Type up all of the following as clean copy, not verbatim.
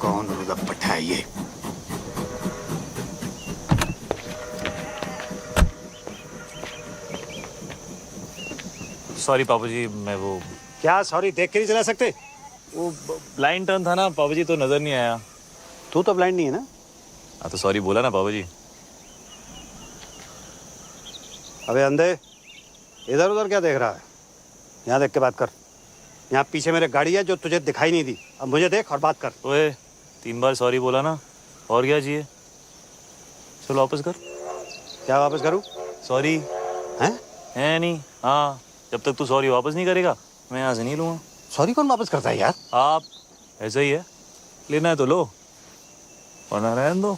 कौन रुदप्पट है ये? सॉरी पापा जी, मैं वो क्या सॉरी देख के नहीं चला सकते? वो ब्लाइंड टर्न था ना पापा जी, तो नजर नहीं आया। तू तो ब्लाइंड नहीं है ना? हाँ तो सॉरी बोला ना पापा जी। अबे अंधे, इधर उधर क्या देख रहा है? यहाँ देख के बात कर। यहाँ पीछे मेरे गाड़ी है जो तुझे दिखाई नहीं दी। अब मुझे देख और बात कर। ओए 3 बार सॉरी बोला ना, और क्या चाहिए? चलो वापस कर। क्या वापस करूँ? सॉरी है नहीं। हाँ, जब तक तू सॉरी वापस नहीं करेगा मैं यहाँ से नहीं लूँगा। सॉरी कौन वापस करता है यार? आप ऐसा ही है, लेना है तो लो वरना रहने दो।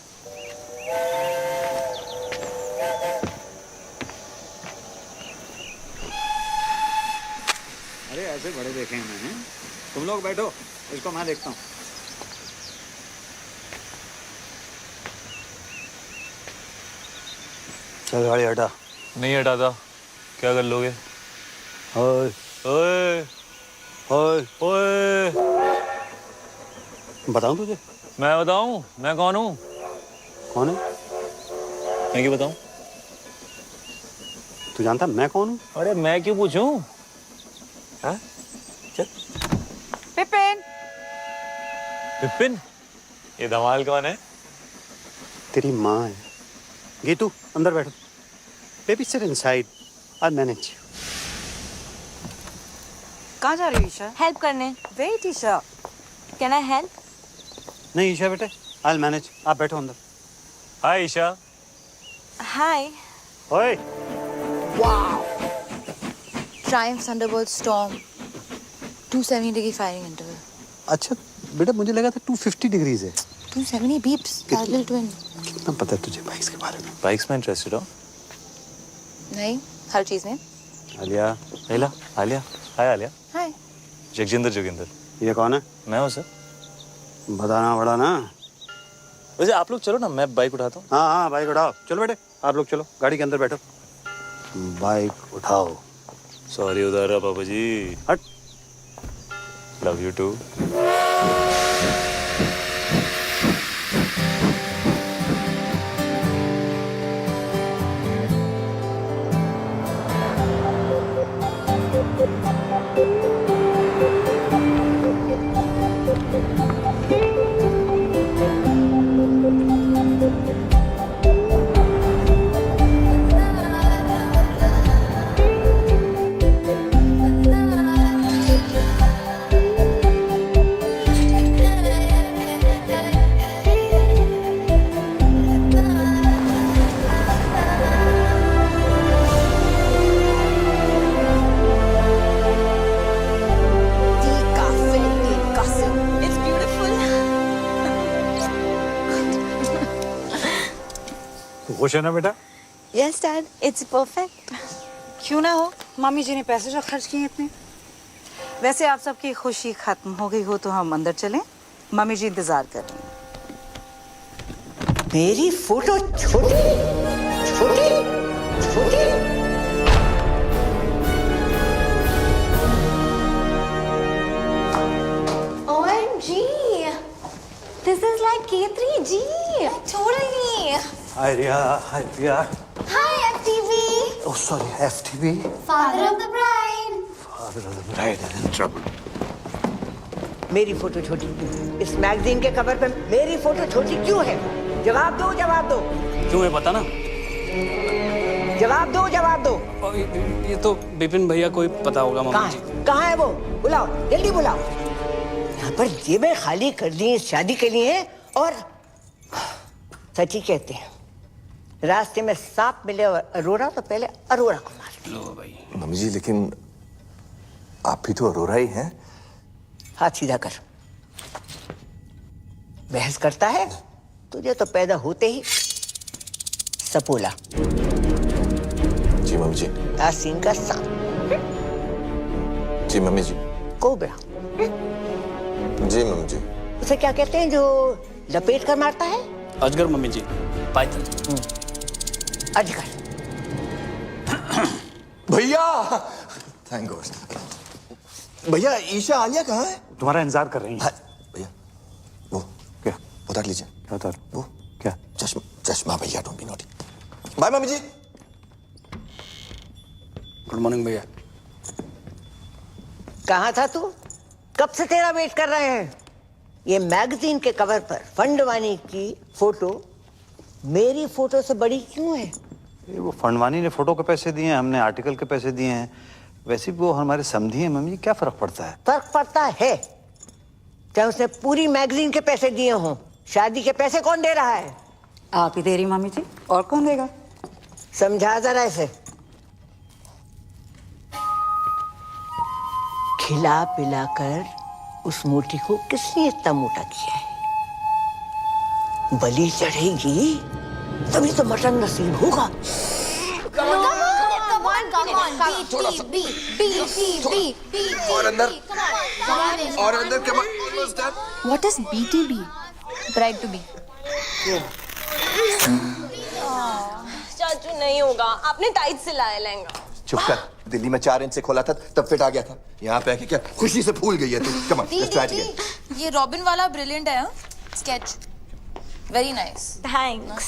अरे ऐसे बड़े देखे हैं मैंने। तुम लोग बैठो, इसको मैं देखता हूँ। चल गाड़ी हटा। नहीं हटाता। क्या कर लोगे? ओए ओए ओए, ओए, बताऊँ तुझे? मैं बताऊं मैं कौन हूँ? कौन है? मैं क्यों बताऊं? तू जानता मैं कौन हूँ? अरे मैं क्यों पूछूं? हाँ? चल। पिपिन, विपिन, ये धमाल कौन है? तेरी माँ है। गीतू अंदर बैठो। Baby sit inside, I manage. कहाँ जा रही हो ईशा? हेल्प करने। Wait Isha. Can I help? नहीं ईशा बेटे, आई मैनेज। आप बैठो अंदर। हाय ईशा। हाय। ओए Triumph Thunderbolt Storm 270 degree firing interval. अच्छा बेटा, मुझे लगा था 250 डिग्रीज है। 270 beeps. Parallel twin. कितना पता है तुझे बाइक्स के बारे में? बाइक्स में इंटरेस्टेड हो? नहीं, हर चीज में। आलिया, आलिया, आलिया। हाय आलिया। हाय। जगजिंदर जोगिंदर। ये कौन है? मैं हूँ सर। बताना पड़ा ना। वैसे आप लोग चलो ना, मैं बाइक उठाता हूँ। हाँ हाँ बाइक उठाओ। चलो बेटे आप लोग चलो, गाड़ी के अंदर बैठो। बाइक उठाओ। सॉरी उधर रहा पापा जी। हट। Love you too. It's beautiful. खुश है ना बेटा? Yes, Dad. It's perfect. क्यों ना हो, मम्मी जी ने पैसे जो खर्च किए इतने। वैसे आप सबकी खुशी खत्म हो गई हो तो हम अंदर चलें, मम्मी जी इंतजार कर रही हैं। मेरी फोटो छोटी छोटी छोटी। OMG. This is like K3G. Totally. Hi Riya, hi Priya. Hi, FTV. Oh sorry, FTV. Father of the bride. Father of the bride is in trouble. मेरी फोटो छोटी, इस मैगजीन के कवर पे मेरी फोटो छोटी क्यों है? जवाब दो, जवाब दो, क्यों है पता ना? जवाब दो, जवाब दो। और ये तो विपिन भैया को ही पता होगा कहाँ मामा जी। है? कहाँ है वो? बुलाओ, जल्दी बुलाओ। यहाँ पर जेबें खाली कर दी शादी के लिए। और सच ही कहते हैं, रास्ते में सांप मिले और अरोरा तो पहले अरोरा को मार। लो भाई। मम्मी जी लेकिन आप भी तो अरोरा ही हैं। हाथ सीधा कर। बहस करता है? तुझे तो पैदा होते ही सपोला, जी मम्मी जी। आसीन का सांप, जी मम्मी जी। कोबरा। जी मम्मी जी। उसे क्या कहते हैं जो लपेट कर मारता है? अजगर मम्मी जी। पाइथन। अजगर। भैया थैंक गॉड। भैया ईशा आलिया कहाँ है? तुम्हारा इंतजार कर रही है। हाँ, भैया वो क्या उतार लीजिए क्या उतार? वो क्या? चश्मा चश्मा भैया, don't be naughty. Bye mummy ji. Good morning भैया। कहाँ था तू? कब से तेरा वेट कर रहे हैं। ये मैगजीन के कवर पर फंडवानी की फोटो मेरी फोटो से बड़ी क्यों है? ये वो फंडवानी ने फोटो के पैसे दिए हैं, हमने आर्टिकल के पैसे दिए हैं। वैसे भी वो हमारे समधी हैं मम्मी, क्या फर्क पड़ता है? फर्क पड़ता है। चाहे उसने पूरी मैगजीन के पैसे दिए हों, शादी के पैसे कौन दे रहा है? आप ही दे रही मामी जी, और कौन देगा? समझा जरा इसे। खिला पिलाकर उस मोटी को किसने इतना मोटा किया है? बलि चढ़ेगी तभी तो मटन नसीब होगा। और अंदर What is BTB? Bride to be. चाचू नहीं होगा, आपने टाइट सिलाया लहंगा। चुप कर, दिल्ली में 4 इंच से खोला था तब फिट आ गया था। यहाँ पे आके क्या खुशी से फूल गई है तू। Come on, let's try again. ये रॉबिन वाला ब्रिलियंट है, sketch very nice. Thanks.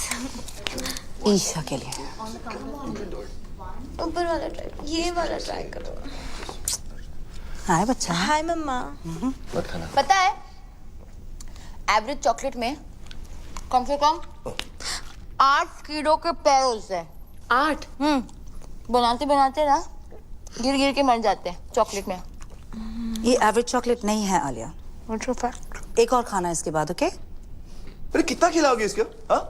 Isha के लिए। ऊपर वाला ट्राई, ये वाला ट्राई करो। हाय बच्चा। हाय मम्मा। मत खाना। पता है एवरेज चॉकलेट में कम से कम 8 कीलो के पैर होते हैं। 8? बनाते बनाते ना गिर गिर के मर जाते हैं चॉकलेट में। ये एवरेज चॉकलेट नहीं है आलिया, एक और खाना इसके बाद, ओके? अरे कितना खिलाओगे इसको? हाँ,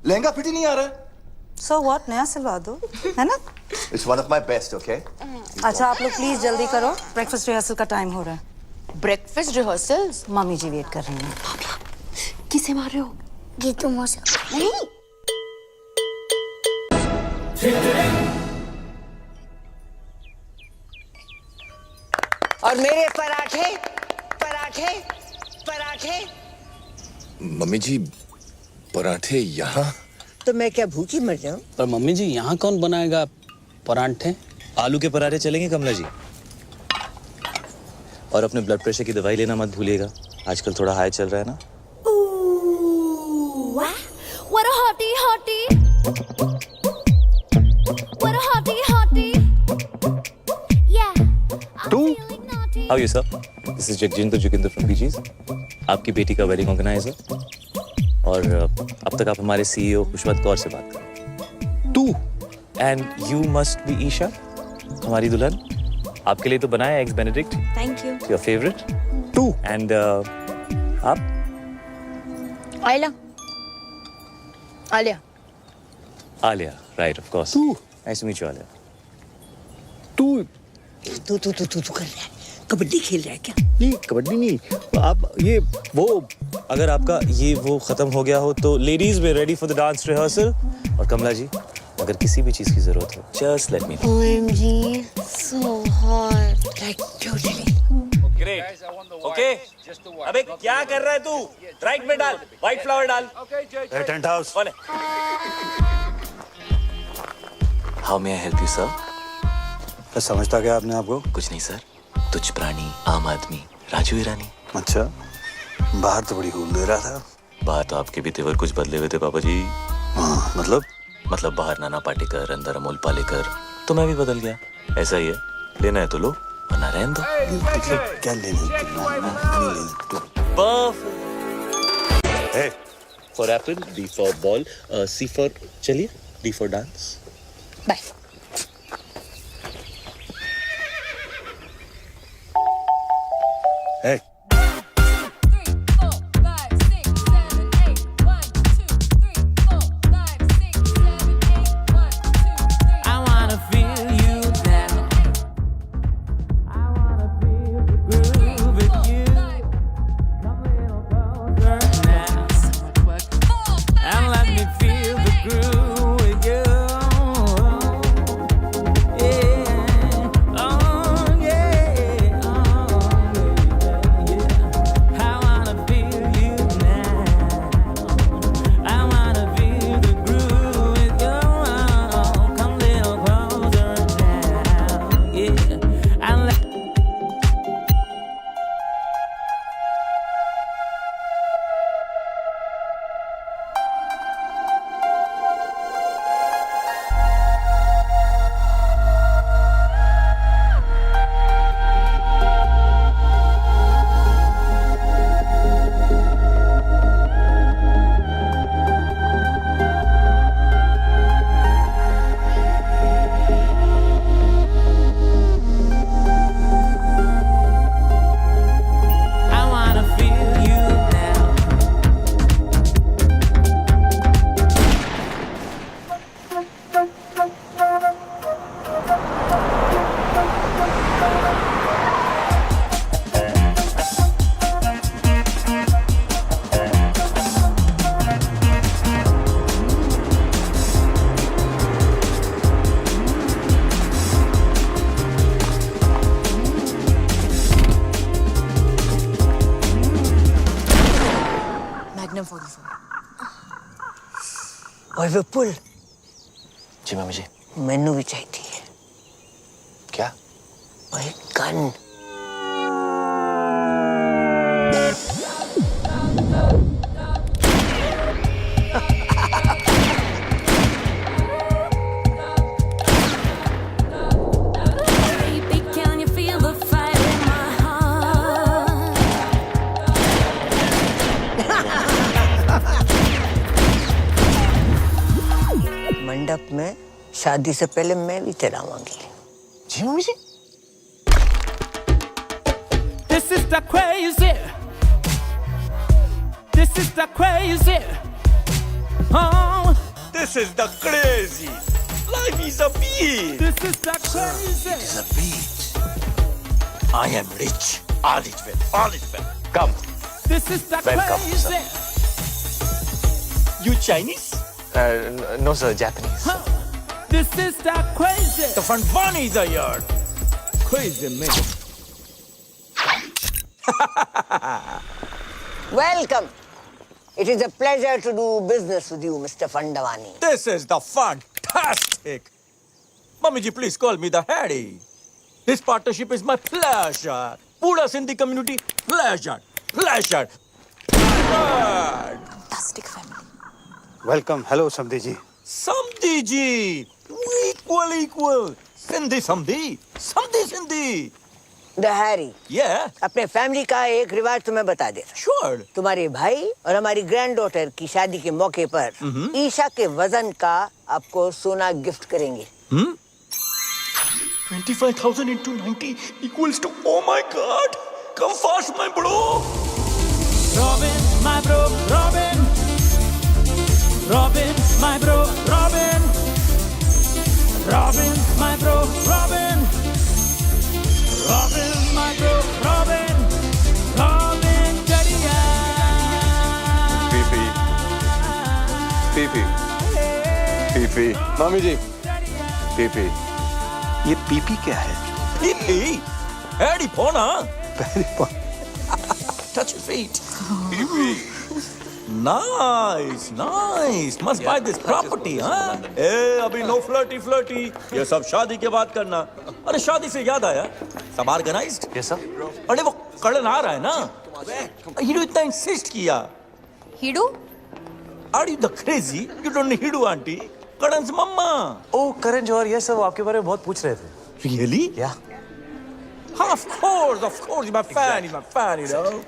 लहंगा फिट ही नहीं आ रहा है। सो व्हाट, नया सिलवा दो, है ना? It's one of my best, okay? अच्छा आप लोग प्लीज जल्दी करो, ब्रेकफास्ट रिहर्सल का टाइम हो रहा है। Breakfast rehearsals? मम्मी जी वेट कर रही हैं। किसे मार रहे हो? गीतू मौसा। नहीं। और मेरे पराठे पराठे पराठे। मम्मी जी पराठे यहाँ? तो मैं क्या भूखी मर जाऊं? पर मम्मी जी यहाँ कौन बनाएगा परांठे? आलू के पराठे चलेंगे कमला जी। और अपने ब्लड प्रेशर की दवाई लेना मत भूलिएगा, आजकल थोड़ा हाई चल रहा है ना। What a hottie hottie. What a hottie hottie. Yeah. तू? How are you sir? This is Jagjinder Joginder from PGs. आपकी बेटी का वेडिंग ऑर्गेनाइजर। और अब तक आप हमारे CEO खुशवंत कौर से बात करें। तू? And you must be Isha, हमारी दुल्हन। आपके लिए तो बनाया eggs Benedict. Thank you. Your favorite? तू? And आप? Alia. Alia. Alia, right of course. तू? Nice to meet you, Alia. तू? तू कर रहा है? कबड्डी खेल रहा है क्या? नहीं, कबड्डी नहीं। आप ये वो अगर आपका ये वो खत्म हो गया हो तो ladies way ready for the dance rehearsal. और कमला जी अगर किसी भी चीज की जरूरत हो just let me know. OMG, so hot. Like totally. Great. Okay अबे क्या कर रहा है तू? राइट में डाल, व्हाइट फ्लावर डाल। Tent house. कौन है? How may I help you sir? क्या समझता क्या आपने आपको? कुछ नहीं सर, तुच्छ प्राणी, आम आदमी, राजू ईरानी। अच्छा, बाहर तो बड़ी हूल दे रहा था। बाहर तो आपके भी तेवर कुछ बदले हुए थे पापा जी। हाँ, मतलब बाहर नाना पाटेकर, अंदर अमोल पालेकर, तो मैं भी बदल गया। ऐसा ही है, लेना है तो लो वरना रहने दो। क्या लेने for apple, D for ball, C for चलिए, D for dance. Bye. Hey. ओए विपुल, जी मम्मी जी। मैनू भी चाहिए क्या? ओए gun. Baby, can you feel the fire in my heart? मंडप में शादी से पहले मैं भी चलाऊंगी। जी mummy ji. This is the crazy. This is the crazy. Oh, This is the crazy. Life is a beat. this is the crazy. It's a beat. I am rich. All is well. All is well. Come. This is the Welcome, crazy. You Chinese? No sir, Japanese. This is the crazy. The front one is a yard. Crazy man. Welcome. It is a pleasure to do business with you, Mr. Fandavani. This is the fantastic. Mummy ji, please call me the Harry. This partnership is my pleasure. Pura Sindhi community, pleasure. Pleasure. Pleasure. Fantastic family. Welcome. Hello समधी जी। Samdhi ji. Equal. Sindhi Samdhi. Samdhi Sindhi. The Harry. Yeah, अपने family का एक रिवाज तुम्हें बता दे। sure. तुम्हारे भाई और हमारी ग्रैंड डॉटर की शादी के मौके पर ईशा के वजन का आपको सोना गिफ्ट करेंगे। 25,000 into 90 equals to, oh my god. Come fast, my bro. Robin, my bro, Robin. Robin, my bro, Robin. Robin, my bro, Robin. Robin, my bro, Robin. Robin, Jadiya. PP मामी जी, पीपी। ये PP क्या है? Pee. Harry Pona. Touch your feet. Nice. Must buy this property, huh? अभी no flirty. ये सब शादी के बाद करना। अरे शादी से याद आया, सब organized? Yes sir. अरे वो कड़न आ रहा है ना? हीडू इतना insist किया। हिडू Are you the crazy? You don't need Hidu auntie. Karan's mama. Oh Karan Johar, yes sir, वो आपके बारे में बहुत पूछ रहे थे। Really? Yeah. Of course. He's my fan. He's my fan, you know.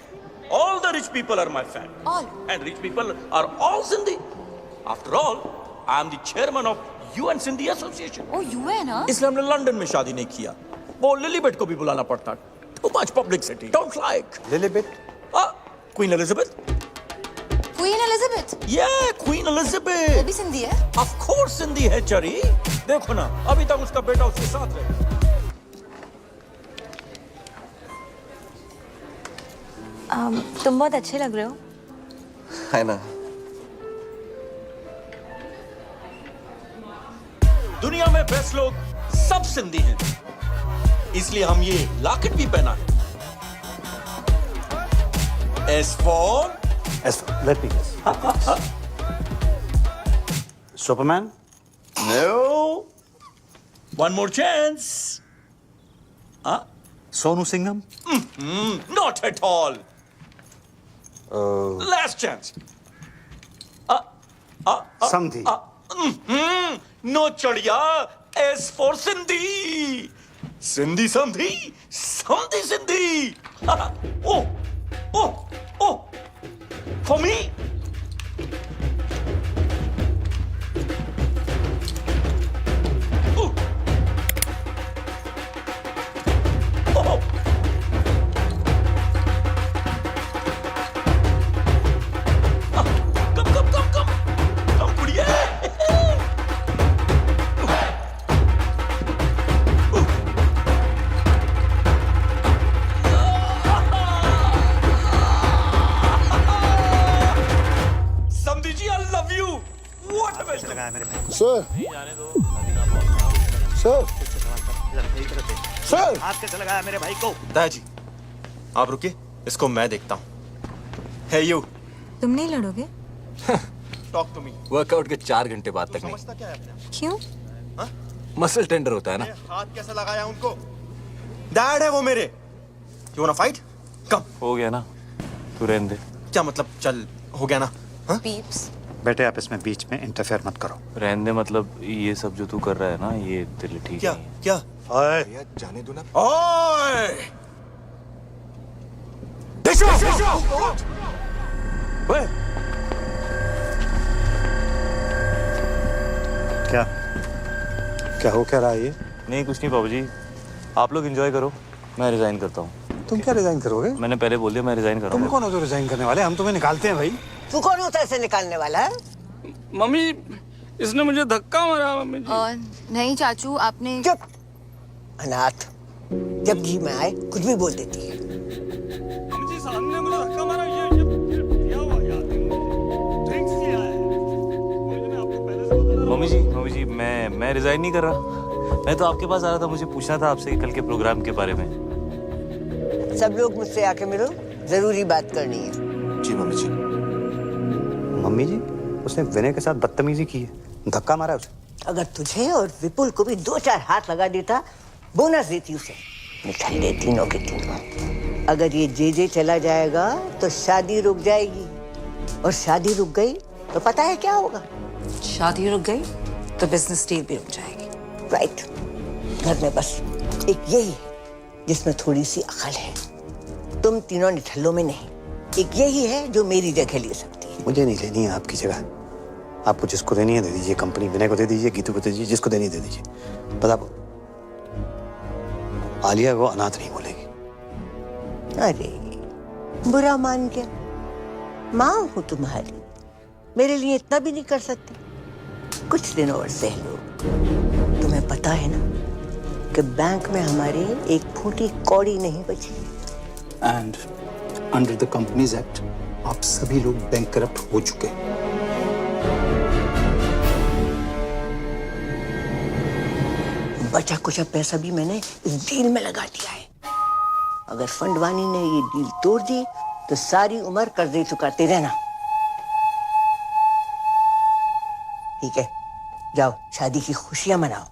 All the rich people are my fan. All. And rich people are all Sindhi. After all, I am the chairman of UN Sindhi Association. O U है ना? इसलिए हमने London में शादी नहीं किया। वो लिलीबेट को भी बुलाना पड़ता। Too much publicity. Don't like. लिलीबेट? Queen Elizabeth. Queen Elizabeth Yeah, Queen वो Elizabeth. भी सिंधी है? Of course Sindhi है चरी। देखो ना, अभी तक उसका बेटा उसके साथ रहे। तुम बहुत अच्छे लग रहे हो। है ना? दुनिया में बेस्ट लोग सब सिंधी हैं, इसलिए हम ये लॉकेट भी पहना है। S for let me guess. Superman? no. One more chance. Sonu Singham? Not at all. Last chance. समधी? No चढ़िया. S for Sindhi. Sindhi Samdhi. Samdhi Sindhi. Oh. For me. Oh. Come, कुड़िए. Samdhi ji, I love you. What a best. Sir, sir, हाथ कैसे लगाया मेरे भाई को? दादाजी, आप रुकिए, इसको मैं देखता हूँ। है यू, तुम नहीं लड़ोगे? Talk to me. वर्कआउट के 4 घंटे बाद तक नहीं। समझता क्या है अपने आप? क्यों? मसल टेंडर होता है ना। हाथ कैसे लगाया उनको? डैड है वो मेरे। You wanna fight? कम। हो गया ना, तू रहने दे। क्या मतलब चल हो गया ना? हाँ? पीप्स, बेटे आप इसमें बीच में इंटरफेयर मत करो। रहने दे मतलब ये सब जो तू कर रहा है ना, ये तेरे लिए ठीक क्या नहीं है। क्या? ओए भैया जाने दो ना। ओए! ओए क्या क्या हो क्या रहा है ये? नहीं कुछ नहीं बाबू जी, आप लोग एंजॉय करो, मैं रिजाइन करता हूँ। तुम क्या रिजाइन करोगे? मैंने पहले बोल दिया मैं रिजाइन कर रहा तुम हूँ। कौन हो जो रिजाइन करने वाले? हम तुम्हें निकालते हैं भाई। तू कौन होता है इसे निकालने वाला है? मम्मी इसने मुझे धक्का मारा मम्मी जी। नहीं चाचू, आपने चुप अनाथ, जब जी में आए कुछ भी बोल देती है। मम्मी जी सामने मुझे धक्का मारा, ये क्या हुआ यार? ड्रिंक्स किया है। मैंने आपको पहले से बता मम्मी जी मैं रिजाइन नहीं कर रहा। मैं तो आपके पास आ रहा था, मुझे पूछना था आपसे कल के प्रोग्राम के बारे में। सब लोग मुझसे आके मिलो, जरूरी बात करनी है। जी मम्मी जी। मम्मी जी उसने विनय के साथ बदतमीजी की है, धक्का मारा उसे। अगर तुझे और विपुल को भी 2-4 हाथ लगा देता, बोनस देती उसे। निठल्ले तीनों के तीनों। अगर ये जे चला जाएगा तो शादी रुक जाएगी, और शादी रुक गई तो पता है क्या होगा? शादी रुक गई तो बिजनेस डील भी रुक जाएगी। राइट। घर में बस एक यही है जिसमें थोड़ी सी अकल है। तुम तीनों निठल्लों में नहीं, एक यही है जो मेरी जगह ले सकती है। मुझे नहीं लेनी है आपकी जगह। आपको जिसको देनी है दे दीजिए, कंपनी विनय को दे दीजिए, गीतू को दे दीजिए, जिसको देनी है दे दीजिए। पता आलिया को अनाथ नहीं बोलेगी। अरे बुरा मान गया। माँ हूँ तुम्हारी, मेरे लिए इतना भी नहीं कर सकती? कुछ दिन और सह लो। तुम्हें पता है ना कि बैंक में हमारे एक फूटी कौड़ी नहीं बची। And under the companies act आप सभी लोग बैंक करप्ट हो चुके हैं। बचा कुछ पैसा भी मैंने इस डील में लगा दिया है। अगर फंडवानी ने ये डील तोड़ दी तो सारी उम्र कर्जे चुकाते रहना। ठीक है, जाओ शादी की खुशियां मनाओ।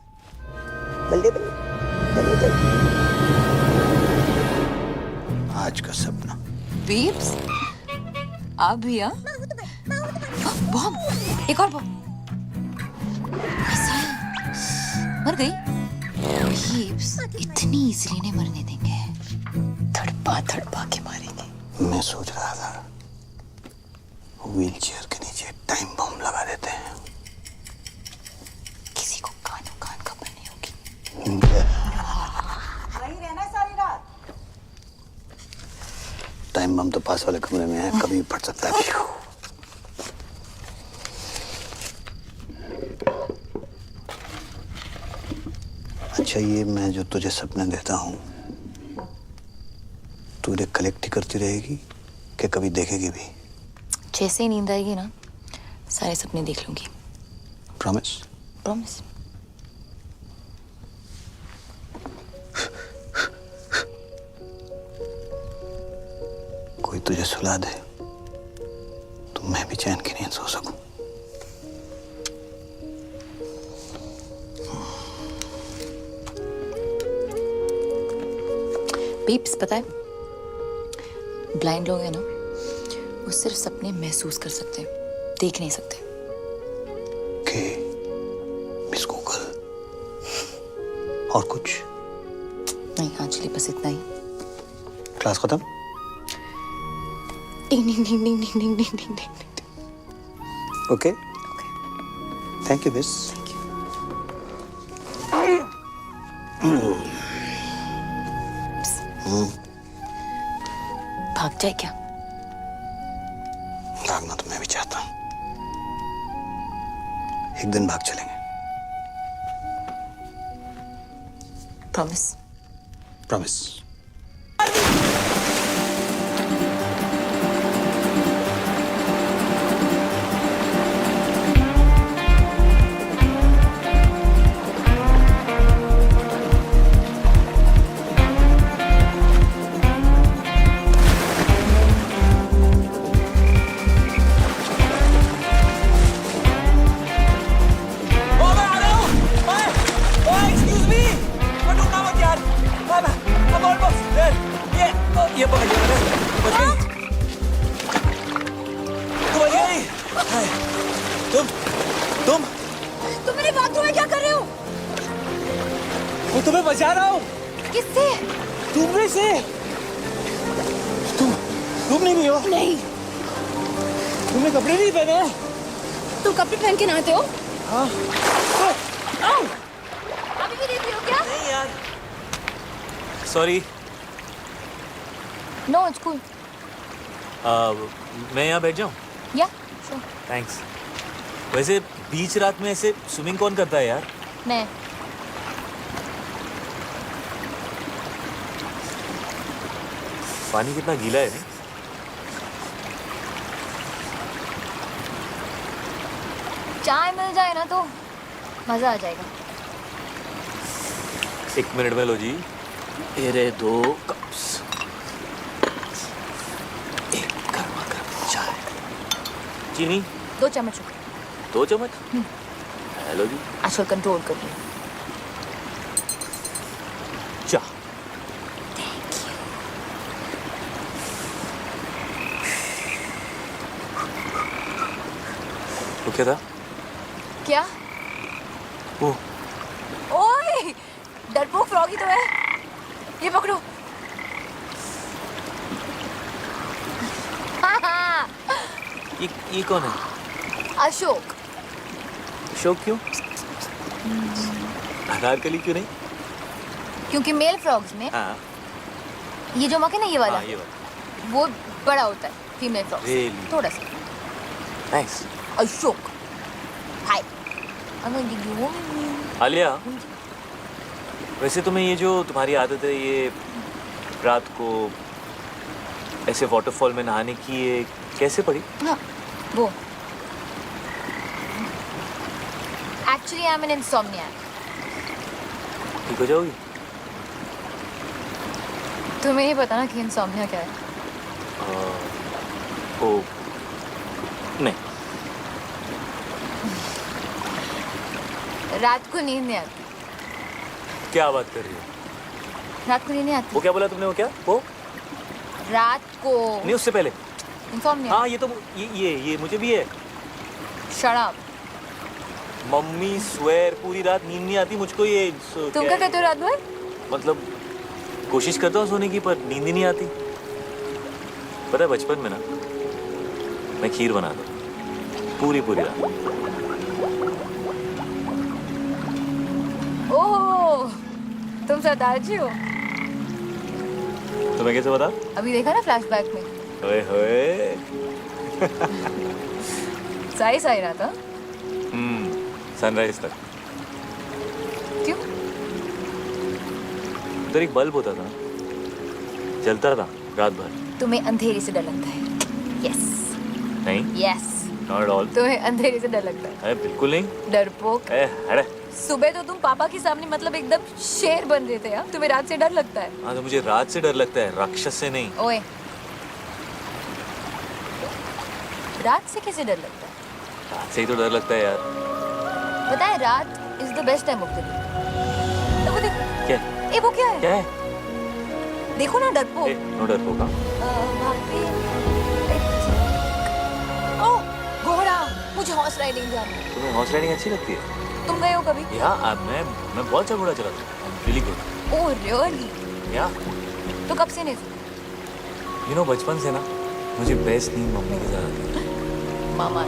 बल्ले बल्ले बल्ले बल्ले। आज का सपना। पीप्स, आप भी हाँ? बॉम्ब, एक और बॉम्ब। मर गई? पीप्स, इतनी इजीली नहीं मरने देंगे। धड़पा धड़पा के मारेंगे। मैं सोच रहा था व्हील चेयर के नीचे टाइम बम लगा देते हैं। किसी को कानों कान खबर नहीं होगी। वहीं रहना सारी रात। टाइम बम तो पास वाले कमरे में है, कभी भी फट सकता है। अच्छा ये मैं जो तुझे सपने देता हूँ तू इन्हें कलेक्ट ही करती रहेगी कि कभी देखेगी भी? जैसे ही नींद आएगी ना, सारे सपने देख लूंगी। प्रॉमिस? प्रॉमिस। कोई तुझे सुला दे तो मैं भी चैन की नींद सो सकूं। पीप्स, पता है ब्लाइंड लोग हैं ना, वो सिर्फ सपने महसूस कर सकते हैं, देख नहीं सकते। के मिस गूगल और कुछ नहीं आंचली, बस इतना ही। क्लास खत्म? Ding ding ding ding ding ding ding ding ding. Okay thank you miss. भाग जाए क्या? भागना तो मैं भी चाहता हूँ, एक दिन भाग चलेंगे। प्रॉमिस? प्रॉमिस। ये पकड़ लिया मैंने, बच गई। तू बच गई। हाय, तुम तुम मेरे बाथरूम में क्या कर रहे हो? मैं तुम्हें बचा रहा हूँ। किससे? तुमने से। तुम नहीं हो? नहीं। तुमने कपड़े नहीं पहने? तुम कपड़े पहन के नहाते हो? हाँ। अभी भी देख रही हो क्या? नहीं यार, सॉरी। No, it's cool. मैं यहाँ बैठ जाऊँ? या, श्योर। थैंक्स। वैसे बीच रात में ऐसे स्विमिंग कौन करता है यार? मैं। पानी कितना गीला है नहीं? चाय मिल जाए ना तो मजा आ जाएगा। 1 मिनट में लो जी। ये रहे 2 कप्स। एक गर्मा गर्म चाय। चीनी 2 चम्मच। 2 चम्मच। हेलो जी। आजकल कंट्रोल कर रही हूँ। चाय। तो क्या था? क्या? वो ओए, डरपोक फ्रॉगी तो है। ये पकड़ो। ये कौन है? अशोक। अशोक क्यों? अनारकली क्यों नहीं? क्योंकि मेल फ्रॉग्स में हाँ ये जो मक है ना, ये वाला, हाँ, ये वाला। वो बड़ा होता है फीमेल फ्रॉग से। Really? थोड़ा सा। नाइस। अशोक, हाय। आलिया, वैसे तुम्हें ये जो तुम्हारी आदत है, ये रात को ऐसे वाटरफॉल में नहाने की, ये कैसे पड़ी? हाँ, वो एक्चुअली आई एम एन इंसोम्नियाक। ठीक हो जाओगी? तुम्हें नहीं पता ना कि इंसोम्निया क्या है? ओ नहीं। रात को नींद नहीं आती। क्या बात कर रही हो? रात को नींद नहीं आती। वो क्या बोला तुमने? वो क्या? वो रात को नहीं, उससे पहले। इंसोम्निया। हाँ, ये तो ये मुझे भी है। Shut up. मम्मी स्वेर पूरी रात नींद नहीं आती मुझको। ये तुम क्या कहते हो रात भर? मतलब कोशिश करता हूँ सोने की, पर नींद ही नहीं आती। पता है बचपन में ना मैं खीर बनाता पूरी रात। ओह, तुम सरदार जी हो। तुम्हें कैसे पता? अभी देखा ना फ्लैशबैक में। ओए होए। सही रहा था। सनराइज तक। क्यों? उधर एक बल्ब होता था, जलता था रात भर। तुम्हें अंधेरे से डर लगता है? यस। नहीं, यस। Not at all. तुम्हें अंधेरे से डर लगता है? अरे बिल्कुल नहीं। डरपोक। अरे सुबह तो तुम पापा के सामने मतलब एकदम शेर बन रहे थे यार। तुम्हें रात से डर लगता है? हाँ, तो मुझे रात से डर लगता है, राक्षस से नहीं। ओए, रात से कैसे डर लगता है? रात से ही तो डर लगता है यार। पता है, रात is the best time of the day. तो वो देखो। क्या? ए, वो क्या है? क्या है? देखो ना, डरपोक। नो डरपोक। वहाँ पे ओह, घोड़ा। मुझे हॉर्स राइडिंग जाना है। तुम्हें हॉर्स राइडिंग अच्छी लगती है? तुम गए हो कभी? या मैं बहुत अच्छा घोड़ा चलाता हूँ। Really good. Oh really? या तो कब से नहीं? यू नो, बचपन से ना मुझे बेस्ट नींद मम्मी के साथ आती है। मामा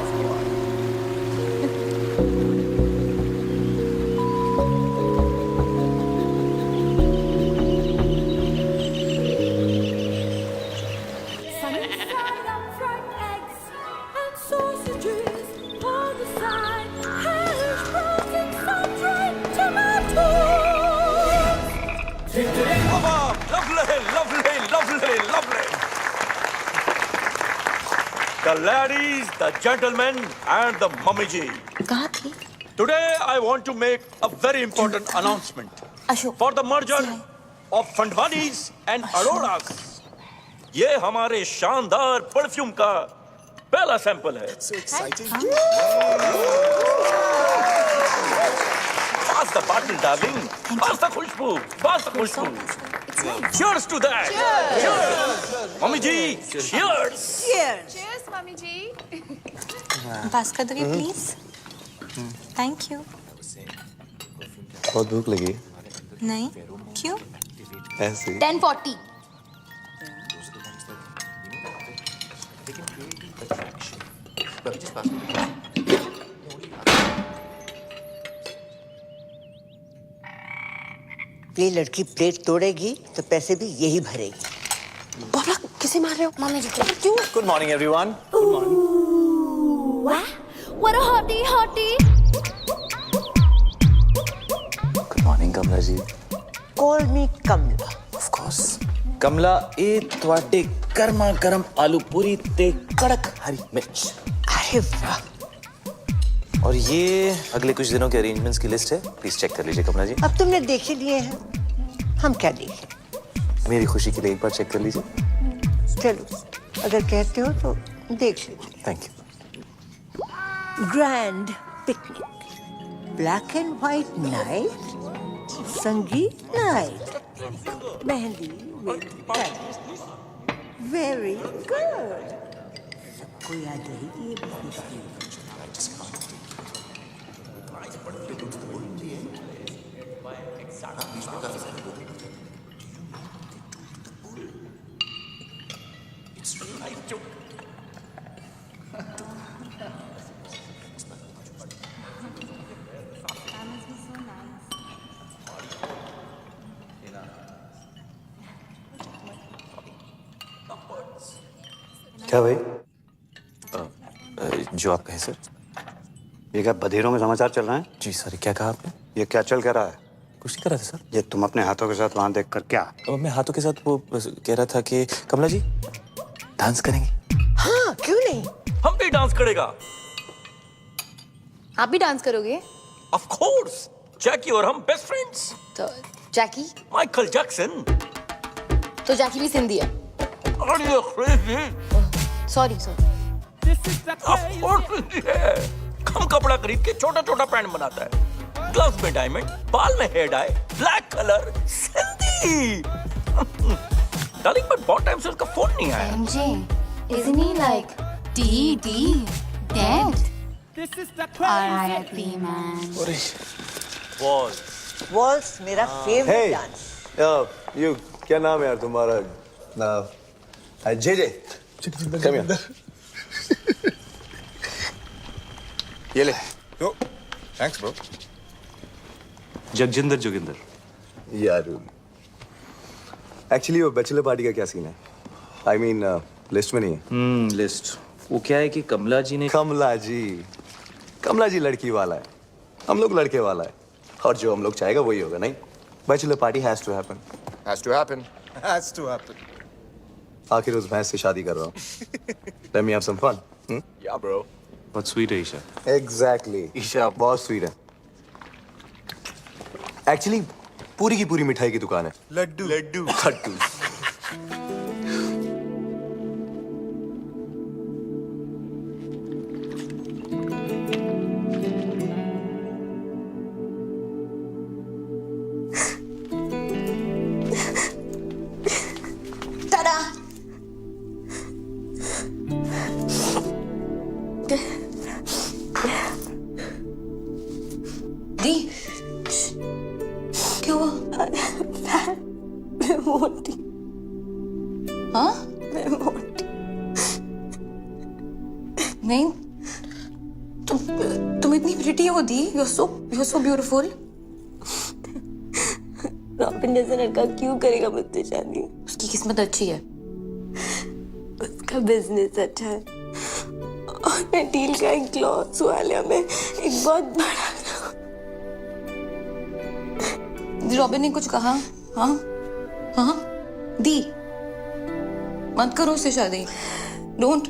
The ladies, the gentlemen, and the mummy ji. कहाँ थी? Today I want to make a very important announcement Ashok. for the merger of Fandwanis and Aroras. ये हमारे शानदार परफ्यूम का पहला सैंपल है। Pass the bottle, darling. Pass the Khushboo, pass the Khushboo. It's Cheers to that. Cheers. Mummy ji, cheers. Cheers. पास कर दोगे please? Thank you. बहुत भूख लगी नहीं, क्यों? ऐसे 10:40. ये लड़की प्लेट तोड़ेगी तो पैसे भी यही भरेगी। बाबा किसे मार रहे हो? मम्मी जी को। क्यों? Good morning everyone What a hottie, hottie. Good morning Kamala ji. Call me Kamala. Of course. Kamala ए ਤੁਹਾਡੇ ਗਰਮਾ ਗਰਮ ਆਲੂ पूरी ते कड़क हरी मिर्च। अरे वाह, और ये अगले कुछ दिनों के अरेंजमेंट्स की लिस्ट है, प्लीज चेक कर लीजिए कमला जी। अब तुमने देख ही लिए हैं, हम क्या देखें? मेरी खुशी के लिए एक बार चेक कर लीजिए। चलो, अगर कहते हो तो देख लीजिए। Thank you. Grand picnic, black and white night, sangeet night, mehndi with very good. सबको याद रहेगी ये बात। क्या भाई, जो आप कहें सर। ये क्या बधेरों में समाचार चल रहे हैं? जी सॉरी, क्या कहा आपने? ये क्या चल क्या रहा है? कुछ नहीं कर रहा था सर। ये तुम अपने हाथों के साथ वहां देखकर क्या? मैं हाथों के साथ वो कह रहा था कि कमला जी डांस करेंगे। हाँ, क्यों नहीं? हम भी डांस करेगा। आप भी डांस करोगे? Of course. जैकी और हम बेस्ट फ्रेंड्स। तो जैकी? Michael Jackson. तो जैकी भी सिंधी है। Are you crazy? Sorry Of course Sindhi है। कम कपड़ा खरीद के छोटा छोटा पैंट बनाता है, ग्लव्स में डायमंड, बाल में hair dye, black colour, Sindhi. Darling but बहुत टाइम से उसका फोन नहीं आया। MJ, isn't he like dead? R.I.P. man. Waltz मेरा फेवरेट डांस। यू क्या नाम है यार तुम्हारा? J J come here. ये ले। Thanks bro. जगजिंदर जोगिंदर। यार एक्चुअली वो बैचलर पार्टी का क्या सीन है? आई मीन लिस्ट में नहीं है। लिस्ट वो क्या है कि कमला जी ने कमला जी लड़की वाला है, हम लोग लड़के वाला है, और जो हम लोग चाहेगा वही होगा। नहीं, bachelor party has to happen. Has to happen. आखिर उस भैंस से शादी कर रहा हूँ। Let me have some fun. Yeah bro. बहुत स्वीट है ईशा। एग्जैक्टली, ईशा बहुत स्वीट है। एक्चुअली पूरी की पूरी मिठाई की दुकान है। लड्डू। Ta-da! दी, क्या हुआ? मैं मोटी। हाँ? मैं मोटी। नहीं, तुम इतनी प्रिटी हो दी। You're so beautiful. रॉबिन जैसा लड़का क्यों करेगा मुझसे शादी? उसकी किस्मत अच्छी है। उसका बिजनेस अच्छा है और मैं डील का एक क्लॉथ वाले में एक बहुत बड़ा। रॉबिन ने कुछ कहा? हाँ हाँ दी, मत करो उससे शादी। डोंट।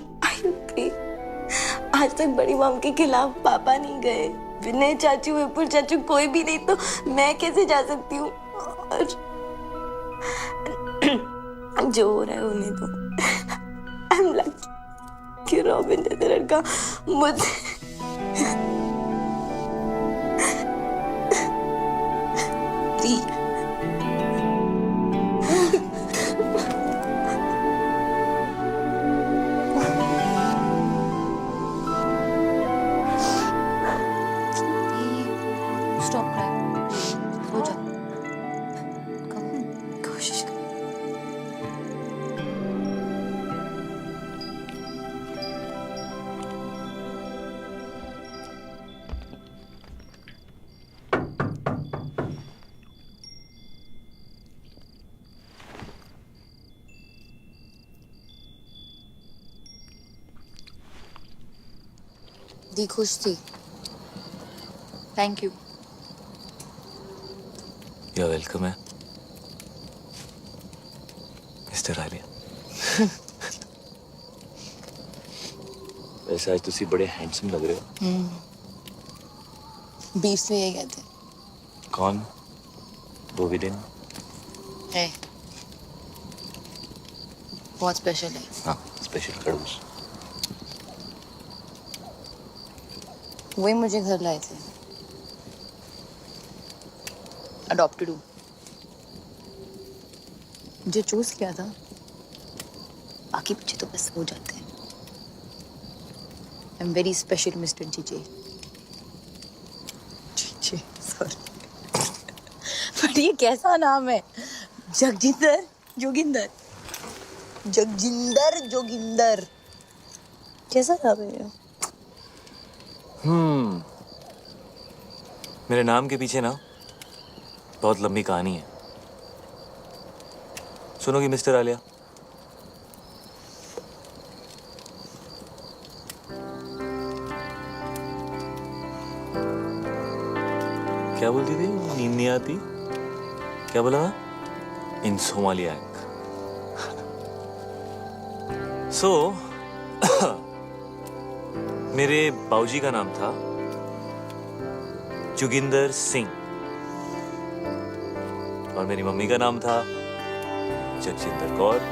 आज तक बड़ी मॉम के खिलाफ पापा नहीं गए, विनय चाचू, विपुल चाचू, कोई भी नहीं, तो मैं कैसे जा सकती हूँ? और जो हो रहा है होने दो। आई एम लकी कि रॉबिन जैसा लड़का मुझे दी। दी खुश थी। Thank you. यू वेलकम है मिस्टर आलिया। वैसे आज तुसी बड़े हैंडसम लग रहे हो। बीफ में यही कहते हैं। कौन? वो विलेन? है बहुत स्पेशल है। हाँ स्पेशल खड़ूस। वही मुझे घर लाए थे। अडॉप्टेड हूँ। मुझे चूज किया था, बाकी बच्चे तो बस हो जाते हैं। I am very special mister G J. G J sorry. But ये कैसा नाम है? जगजिंदर जोगिंदर। जगजिंदर जोगिंदर कैसा नाम है ये? मेरे नाम के पीछे ना बहुत लंबी कहानी है। सुनोगी मिस्टर आलिया? क्या बोलती थी? नींद नहीं आती? क्या बोला? इंसोमालियाक। सो मेरे बाऊजी का नाम था जोगिंदर सिंह और मेरी मम्मी का नाम था Jagjinder Kaur.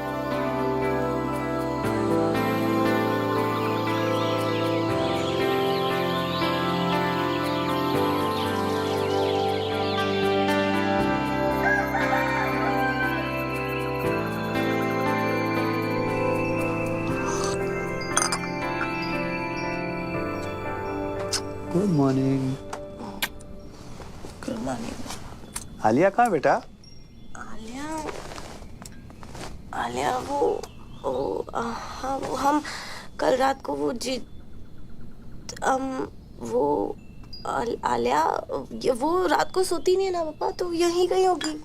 Good morning. Good morning. Alia कहाँ बेटा? आलिया हाँ वो हम कल रात को आलिया वो रात को सोती नहीं है ना पापा, तो यहीं गई होगी।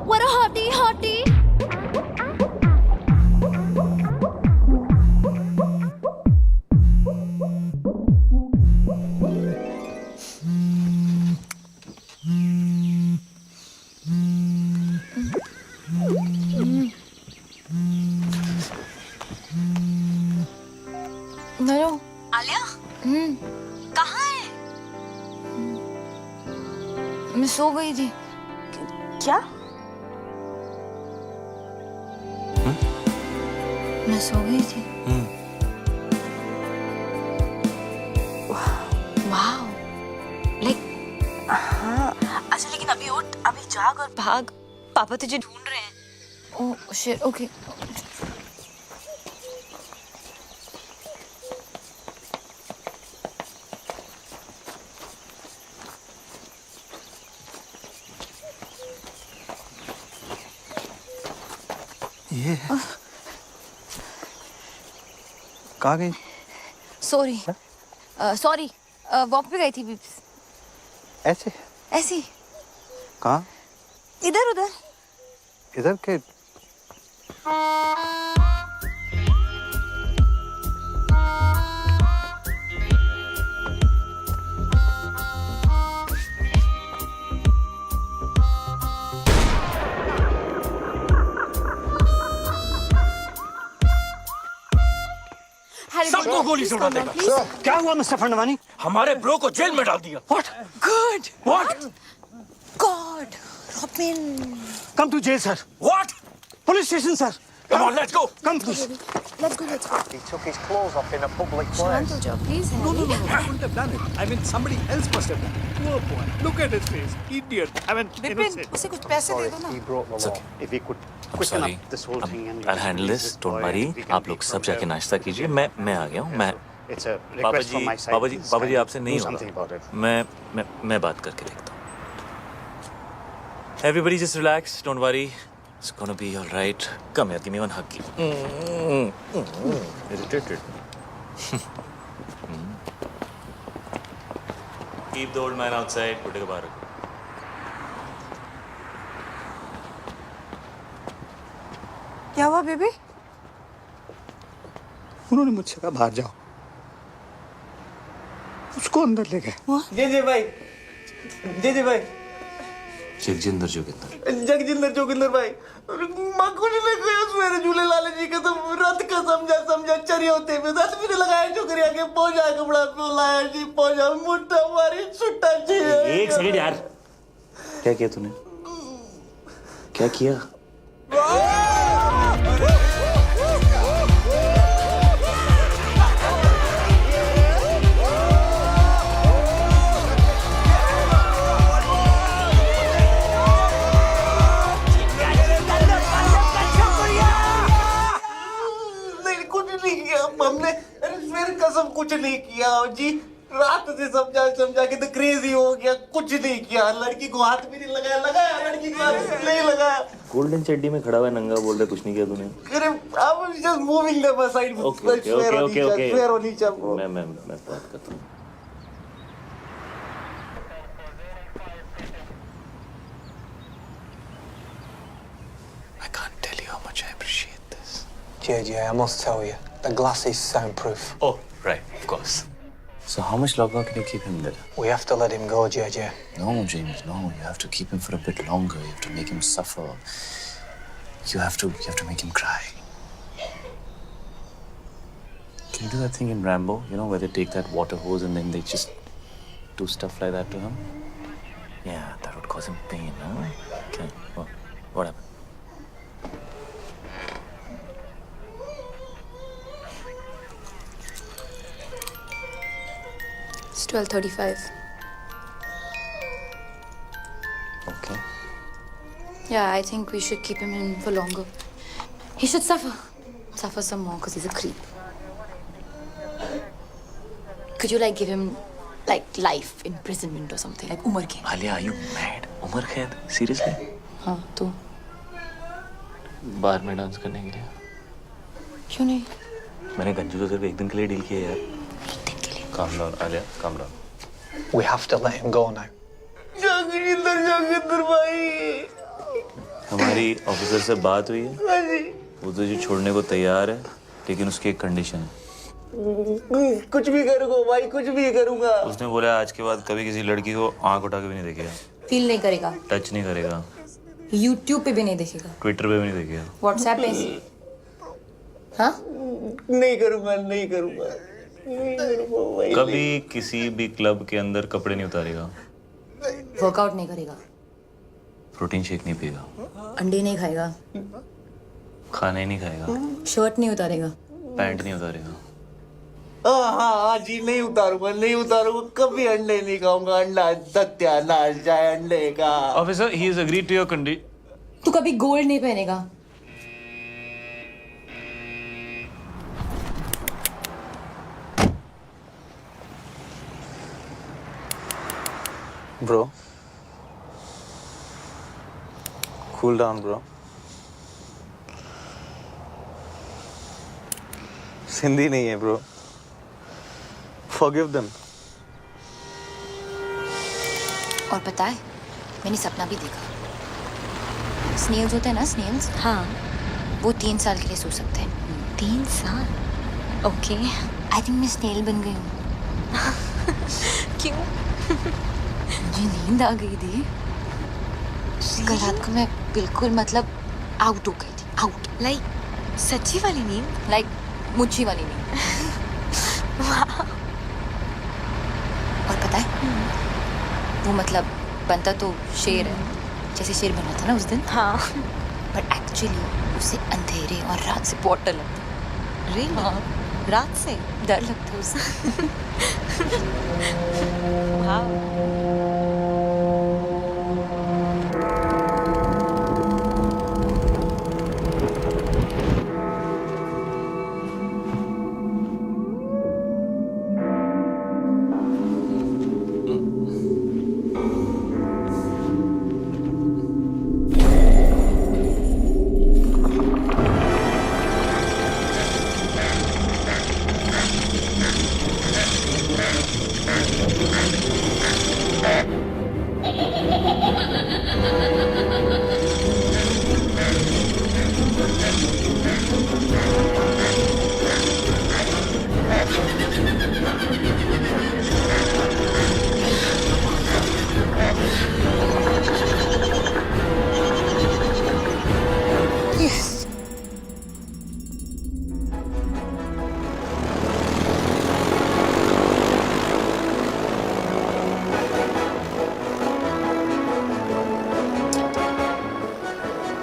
What a hottie, hottie. Hello Alia कहाँ है? मैं सो गई थी। क्या? मैं सो गई थी। वाओ लाइक हाँ अच्छा, लेकिन अभी उठ, अभी जाग और भाग, पापा तुझे ढूंढ रहे हैं। Oh shit okay. ये कहाँ गई? सॉरी सॉरी वॉक पे गई थी बीप्स। ऐसे? ऐसी कहाँ? इधर उधर। इधर के? Harry, सबको गोली से उड़ा देगा। क्या हुआ मिस्टर फंडवानी? हमारे ब्रो को जेल में डाल दिया। What? Good. What? God. Robin. Come to jail sir. What? Police station sir. Come on, let's go. Come please. let's go. He took his clothes off in a public place. Shant ho jao, please, Harry. No, I wouldn't have done it. I mean, somebody else must have done it. Poor boy. Look at his face. Idiot. I mean, Vipin innocent. उसे कुछ पैसे दे दो ना। He broke the law. If we could I'm quicken sorry. up this whole thing and I'll handle this. Don't worry. आप लोग सब जाके नाश्ता कीजिए। मैं आ गया हूँ। मैं It's a पापा request ji from my side. पापा जी आपसे नहीं Do something about होगा। it. मैं बात करके देखता हूँ। Everybody just relax. Don't worry. It's gonna be all right. Come here. Give me one hug. Irritated. Keep the old man outside. Put it बाहर। क्या हुआ बेबी? उन्होंने मुझसे कहा बाहर जाओ, उसको अंदर ले गए। जी भाई, जी भाई, जगजिंदर जोगिंदर। जगजिंदर जोगिंदर भाई, माँ कुछ नहीं कहा सवेरे झूले लाले जी का तो रात का समझा चरी होते में रात भी लगाया छोकरिया के पहुंचा कपड़ा लाया जी पहुंचा मुट्ठा मारी छुट्टा जी। एक सेकंड यार, क्या किया तूने? क्या किया? हमने फिर कसम कुछ नहीं किया जी, रात से समझा के तो क्रेजी हो गया, कुछ नहीं किया, लड़की को हाथ भी नहीं लगाया लड़की को हाथ नहीं लगाया। गोल्डन चड्डी में खड़ा हुआ नंगा बोल रहे कुछ नहीं किया तूने? अरे I was just moving them aside. Okay. Fair or नीचा bro. मैं बात करता हूँ। I can't tell you how much I appreciate this. JJ, I must tell you, the glass is soundproof. Oh, right, of course. So how much longer can you keep him there? We have to let him go, JJ. No, James, no. You have to keep him for a bit longer. You have to make him suffer. You have to make him cry. Can you do that thing in Rambo? You know, where they take that water hose and then they just do stuff like that to him? Yeah, that would cause him pain, huh? Okay, what happened? It's 12:35. Okay. Yeah, I think we should keep him in for longer. He should suffer some more because he's a creep. Could you give him life imprisonment or something, like Umar Khaid? Alia, are you mad? Umar Khaid? Seriously? हाँ तो बार में dance करने के लिए? क्यों नहीं? मैंने गंजू को सिर्फ एक दिन के लिए डील किया यार। Calm down, Alia. Calm down. We have to let him go now. जगजिंदर भाई। हमारी ऑफिसर से बात हुई है। वो तुझे छोड़ने को तैयार है, लेकिन उसकी एक कंडीशन है। कुछ भी करूँगा भाई, कुछ भी करूँगा। उसने बोला आज के बाद कभी किसी लड़की को आंख उठा के भी नहीं देखेगा। फील नहीं करेगा। टच नहीं करेगा। YouTube पे भी नहीं देखेगा। ट्विटर पे भी नहीं देखेगा। WhatsApp पे? हाँ? नहीं करूँगा भाई। कभी किसी भी क्लब के अंदर कपड़े नहीं उतारेगा। वर्कआउट नहीं करेगा। प्रोटीन शेक नहीं पिएगा। अंडे नहीं खाएगा। खाना ही नहीं खाएगा। शर्ट नहीं उतारेगा। पैंट नहीं उतारेगा। हाँ जी, नहीं उतारूंगा, कभी अंडे नहीं खाऊंगा। अंडा सत्यानाश जाए अंडे का। Officer, he has agreed to your condition. तू कभी गोल्ड नहीं पहनेगा। Bro. Cool down, bro. Sindhi नहीं है bro. Forgive them. और पता है, मैंने सपना भी देखा। स्नेल्स होते हैं ना, स्नेल्स? हाँ। वो 3 साल के लिए सो सकते हैं। 3 साल? ओके। आई थिंक मैं स्नेल बन गई हूँ। क्यों? मुझे नींद आ गई थी। कल रात को मैं बिल्कुल आउट हो गई थी। आउट। सच्ची वाली नींद? मुच्छी वाली नींद। और पता है वो मतलब बनता तो शेर है, जैसे शेर बना था ना उस दिन। हाँ पर एक्चुअली उसे अंधेरे और रात से बहुत डर लगता है। रियली? रात से डर लगता है उसे।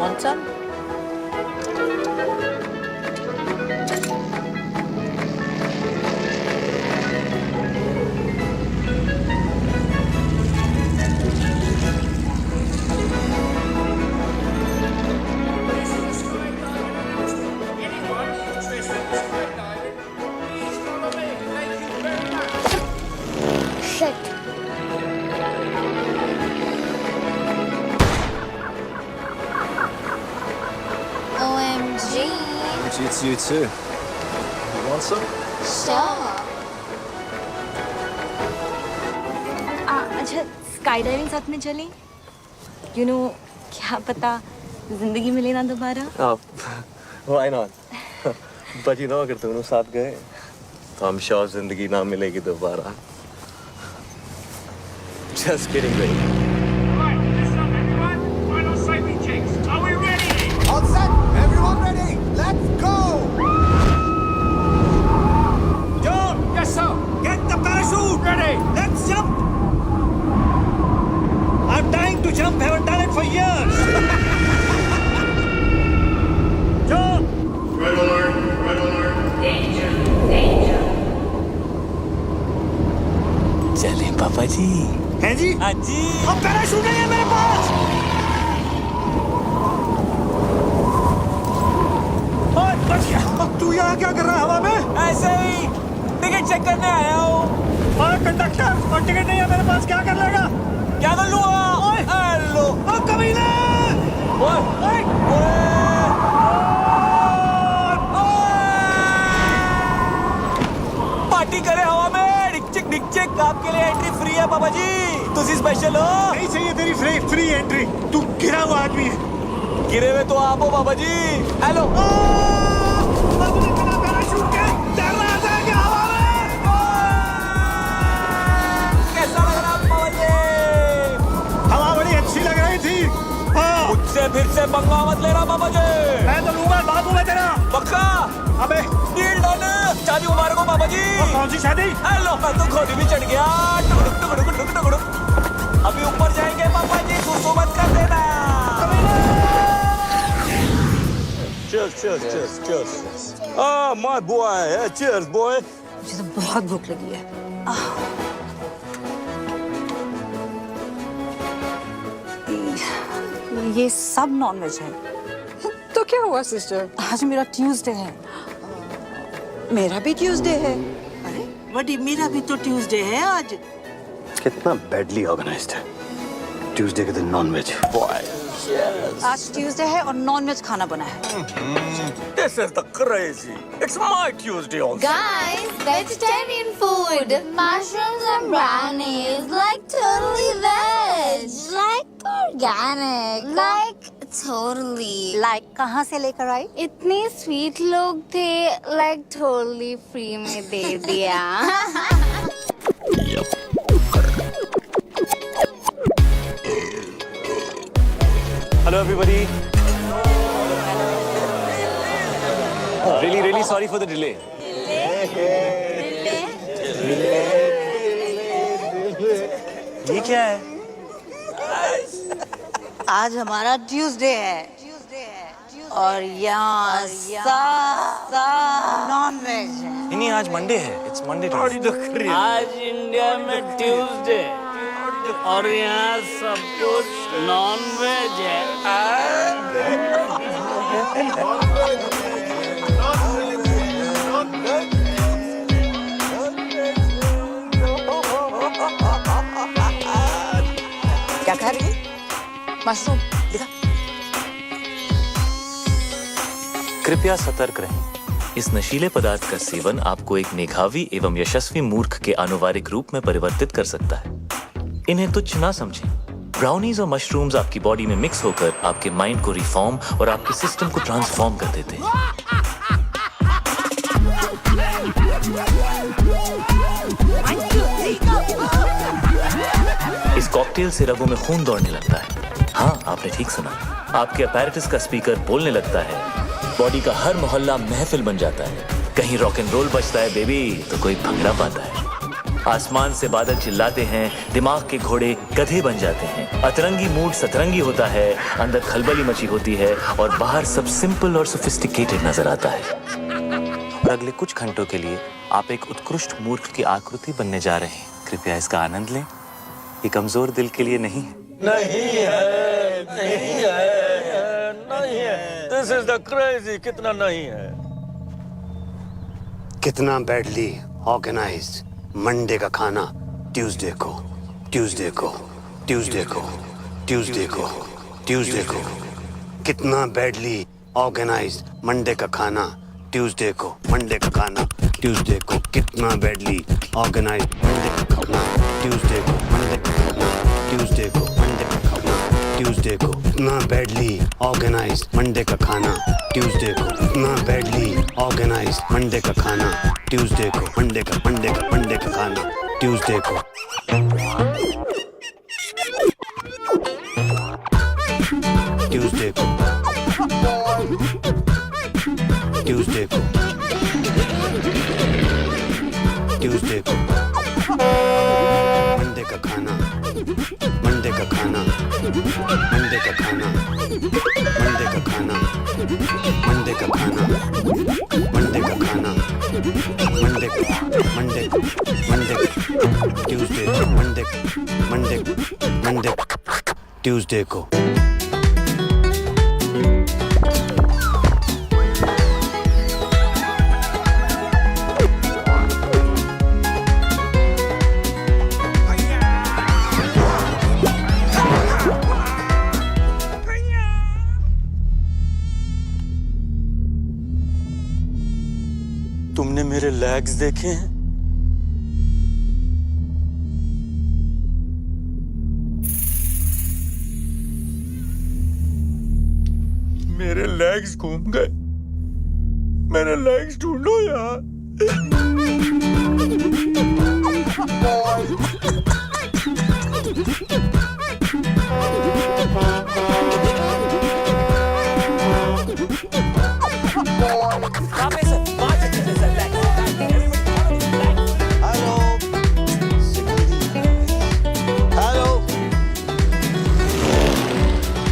Want some? OMG. It's you too. You want some? Sure. अच्छा स्काई डाइविंग साथ में चलें? यू नो क्या पता जिंदगी मिले ना दोबारा। Why not? But you know, अगर दोनों साथ गए तो I'm sure जिंदगी ना मिलेगी दोबारा. Just kidding, baby. Right, listen up, everyone. Final safety checks. Are we ready? All set. Everyone ready? Let's go. John! Yes, sir. Get the parachute ready. Let's jump. I'm dying to jump. Haven't done it for years. John! Red alert. Red alert. Danger. Danger. चले पापा जी। हैं जी? हाँ जी। अब parachute नहीं है मेरे पास। ओए, बच गया। अब तू यहाँ क्या कर रहा है हवा में? ऐसे ही टिकट चेक करने आया हूँ। और कंडक्टर, और टिकट नहीं है मेरे पास, क्या कर लेगा? क्या कर लूँगा? हेलो। ओ कमीने! पार्टी करे हवा में। डिक चिक आपके लिए एंट्री फ्री है पापा जी। तुसी स्पेशल हो। नहीं चाहिए तेरी फ्री एंट्री। तू गिरा हुआ आदमी है। गिरे हुए तो आप हो पापा जी। हेलो। अपने बिना पैराशूट के तैर रहा था क्या हवा में? कैसा लग रहा पापा जी? हवा बड़ी अच्छी लग रही थी। हाँ। मुझसे फिर से पंगा मत लेना पापा जी। मैं तो लूंगा, बाबू मैं तेरा। पक्का? अबे डील डन। शादी मुबारक हो पापा जी। कौन सी शादी? हेलो, मैं तो घोड़ी भी चढ़ गया। टुकड़ुक टुकड़ुक टुकड़ुक टुकड़ुक। अभी ऊपर जाएंगे पापा जी, सुसु मत कर देना। Cheers. Ah, my boy. Yeah, cheers, boy. मुझे तो बहुत भूख लगी है। ये सब नॉनवेज है। तो क्या हुआ सिस्टर? आज मेरा ट्यूसडे है। मेरा भी ट्यूसडे है। अरे बड़ी, मेरा भी तो ट्यूसडे है आज। कितना बैडली ऑर्गेनाइज्ड है। ट्यूसडे के दिन नॉनवेज। आज ट्यूसडे है और नॉनवेज खाना बना है। This is the crazy. It's my Tuesday also. Guys, vegetarian food. Mushrooms and brownies. Like totally veg. Like organic. Like totally. Like कहाँ से लेकर आई? इतने स्वीट लोग थे, like totally free में दे दिया। Hello everybody. Really sorry for the delay. ये क्या है? आज हमारा ट्यूसडे है और यहाँ नॉन वेज है। नहीं, आज मंडे है। It's Monday. आज इंडिया में ट्यूसडे और यहाँ सब कुछ नॉन वेज है। क्या खा रही है? मशरूम। दिखा। कृपया सतर्क रहें। इस नशीले पदार्थ का सेवन आपको एक मेधावी एवं यशस्वी मूर्ख के आनुवारिक रूप में परिवर्तित कर सकता है। इन्हें तुच्छ ना समझें। ब्राउनीज और मशरूम्स आपकी बॉडी में मिक्स होकर आपके माइंड को रिफॉर्म और आपके सिस्टम को ट्रांसफॉर्म कर देते हैं। इस कॉकटेल से रगों में खून दौड़ने लगता है। हाँ, आपने ठीक सुना। आपके अपैरेटस का स्पीकर बोलने लगता है। बॉडी का हर मोहल्ला महफिल बन जाता है। कहीं रॉक एंड रोल बजता है बेबी तो कोई भंगड़ा पाता है। आसमान से बादल चिल्लाते हैं, दिमाग के घोड़े गधे बन जाते हैं। अतरंगी मूड सतरंगी होता है, अंदर खलबली मची होती है और बाहर सब सिंपल और सोफिस्टिकेटेड नजर आता है। और अगले कुछ घंटों के लिए आप एक उत्कृष्ट मूर्ख की आकृति बनने जा रहे हैं। कृपया इसका आनंद लें। ये कमजोर दिल के लिए नहीं है। This is the crazy. कितना नहीं है? कितना बैडली ऑर्गेनाइज्ड मंडे का खाना ट्यूसडे को कितना बैडली ऑर्गेनाइज्ड मंडे का खाना ट्यूसडे को कितना बैडली ऑर्गेनाइज्ड मंडे का खाना ट्यूसडे को कितना बैडली ऑर्गेनाइज्ड मंडे का खाना ट्यूसडे को कितना बैडली ऑर्गेनाइज्ड मंडे का खाना ट्यूसडे को मंडे का खाना ट्यूसडे को मंडे का खाना ट्यूसडे को तुमने मेरे लेग्स देखे हैं? मेरे लेग्स घूम गए। मेरे लेग्स ढूंढो यार।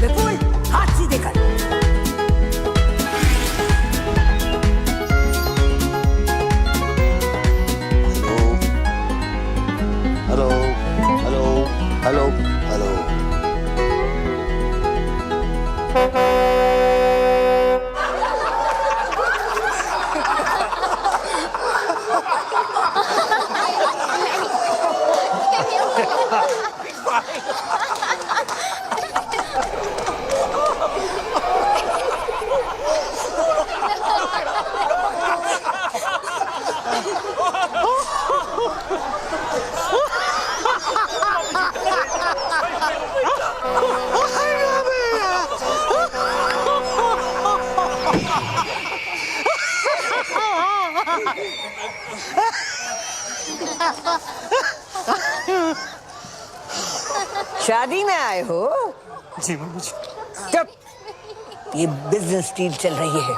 विपुल, हाथ सीधे कर। हेलो शादी में आए हो? जी मम्मी जी। चुप। ये बिजनेस डील चल रही है।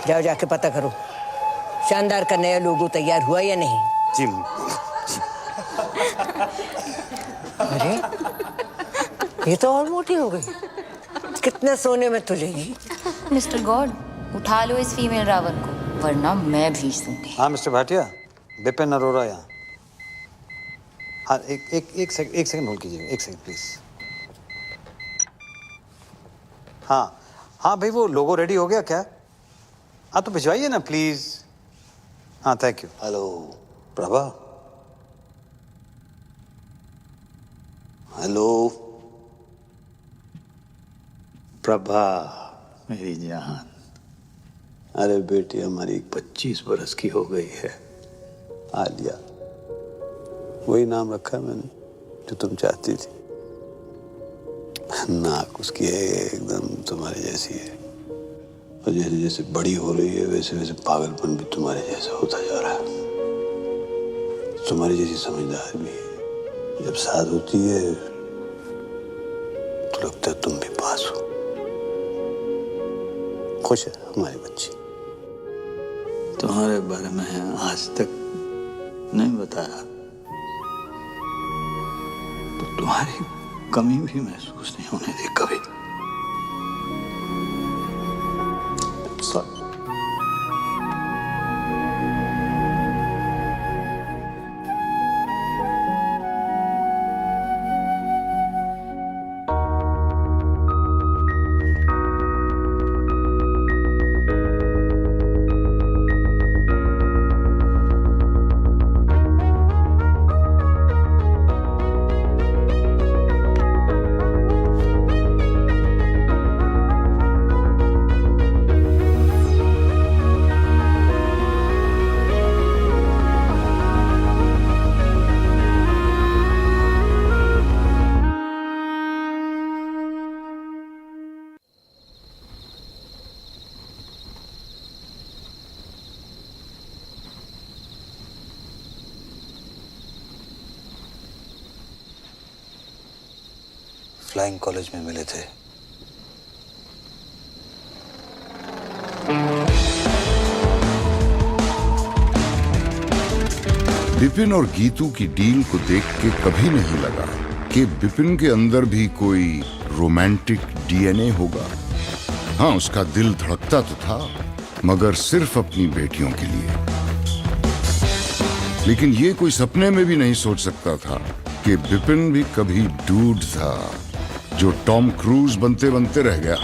जाओ जाके पता करो शानदार का नया लोगो तैयार हुआ या नहीं? जी अरे ये तो और मोटी हो गई। कितने सोने में तुलेगी? मिस्टर गॉड, उठा लो इस फीमेल रावण को, वरना मैं भेज दूंगी। हाँ मिस्टर भाटिया, बिपिन अरोड़ा यहाँ। हाँ एक सेकंड होल्ड कीजिए, एक सेकंड प्लीज। हाँ भाई, वो लोगो रेडी हो गया क्या? हाँ तो भिजवाइए ना प्लीज। हाँ thank you. Hello Prabha. Hello Prabha मेरी जान। अरे बेटी हमारी 25 बरस की हो गई है, आलिया। वही नाम रखा मैंने जो तुम चाहती थी। नाक उसकी है एकदम तुम्हारे जैसी है, और जैसे जैसे बड़ी हो रही है वैसे वैसे पागलपन भी तुम्हारे जैसा होता जा रहा है। तुम्हारी जैसी समझदार भी है। जब साथ होती है तो लगता है तुम भी पास हो। खुश है हमारी बच्ची। तुम्हारे बारे में आज तक नहीं बताया तो तुम्हारी कमी भी महसूस नहीं होने दी कभी। सॉरी। फ्लाइंग कॉलेज में मिले थे। बिपिन और गीतू की डील को देख के कभी नहीं लगा कि बिपिन के अंदर भी कोई रोमांटिक डीएनए होगा। हाँ, उसका दिल धड़कता तो था, मगर सिर्फ अपनी बेटियों के लिए। लेकिन ये कोई सपने में भी नहीं सोच सकता था कि बिपिन भी कभी डूड था जो टॉम क्रूज बनते बनते रह गया।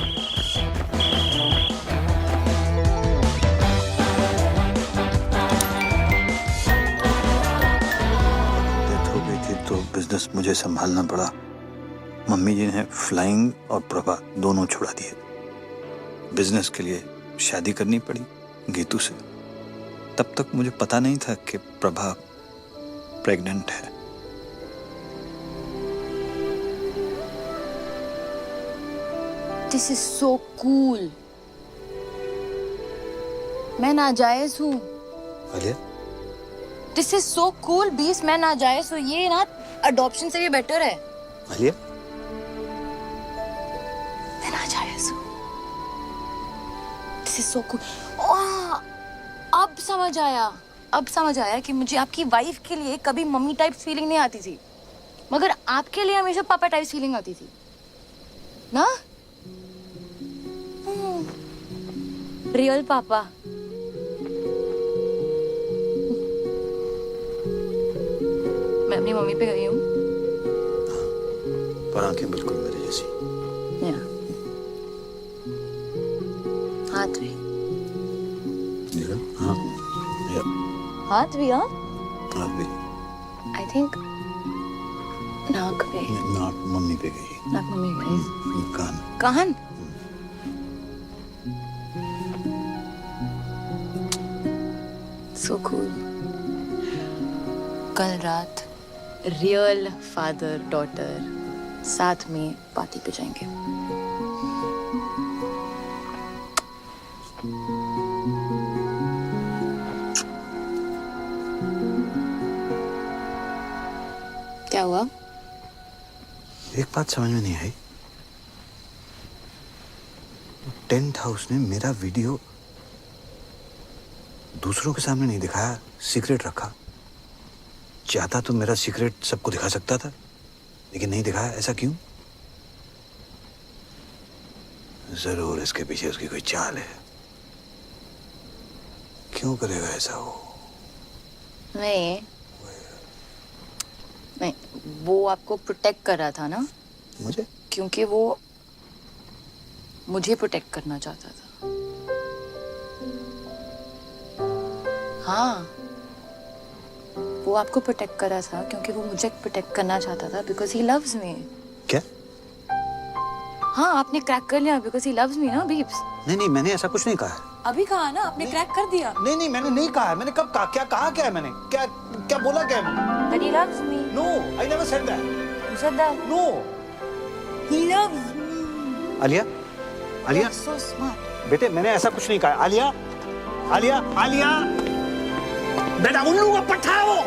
डेथ हो गई थी तो बिजनेस मुझे संभालना पड़ा। मम्मी जी ने फ्लाइंग और प्रभा दोनों छुड़ा दिए। बिजनेस के लिए शादी करनी पड़ी गीतू से। तब तक मुझे पता नहीं था कि प्रभा प्रेग्नेंट है। This is so cool. मैं नाजायज हूँ। This is so cool. 20 मैं नाजायज हूँ। ये ना अडॉप्शन से भी बेटर है। आलिया, मैं नाजायज हूँ। This is so cool. अब समझ आया। अब समझ आया कि मुझे आपकी वाइफ के लिए कभी मम्मी टाइप फीलिंग नहीं आती थी, मगर आपके लिए हमेशा पापा टाइप फीलिंग आती थी ना। रियल पापा। मैं अपनी मम्मी पे गई हूँ। पर आंखें बिल्कुल मेरे जैसी। हाथ भी। हाँ, हाथ भी। हाँ, हाथ भी। आई थिंक नाक पे। नाक मम्मी पे गई। नाक मम्मी पे गई। कान। कान। So cool. कल रात रियल फादर डॉटर साथ में पार्टी पे जाएंगे। क्या हुआ? एक बात समझ में नहीं आई। टेंट हाउस ने मेरा वीडियो दूसरों के सामने नहीं दिखाया, सीक्रेट रखा। चाहता तो मेरा सीक्रेट सबको दिखा सकता था, लेकिन नहीं दिखाया। ऐसा क्यों? जरूर इसके पीछे उसकी कोई चाल है। क्यों करेगा ऐसा वो? नहीं, वो आपको प्रोटेक्ट कर रहा था ना। मुझे? क्योंकि वो मुझे प्रोटेक्ट करना चाहता था। हाँ, वो आपको प्रोटेक्ट कर रहा था क्योंकि वो मुझे प्रोटेक्ट करना चाहता था, बिकॉज ही लव्स मी। क्या? हाँ, आपने क्रैक कर लिया बिकॉज ही लव्स मी ना बीब्स। नहीं, मैंने ऐसा कुछ नहीं कहा है। अभी कहा ना, आपने क्रैक कर दिया। नहीं, मैंने नहीं कहा है। मैंने कब कहा? क्या कहा? क्या है मैंने? क्या बोला? क्या है मैंने? That he loves me. No, I never said that. You said that. No. He loves me. Alia, You're so smart. बेटे मैंने ऐसा कुछ नहीं कहा। आलिया, बेटा उल्लू का पट्टा है वो।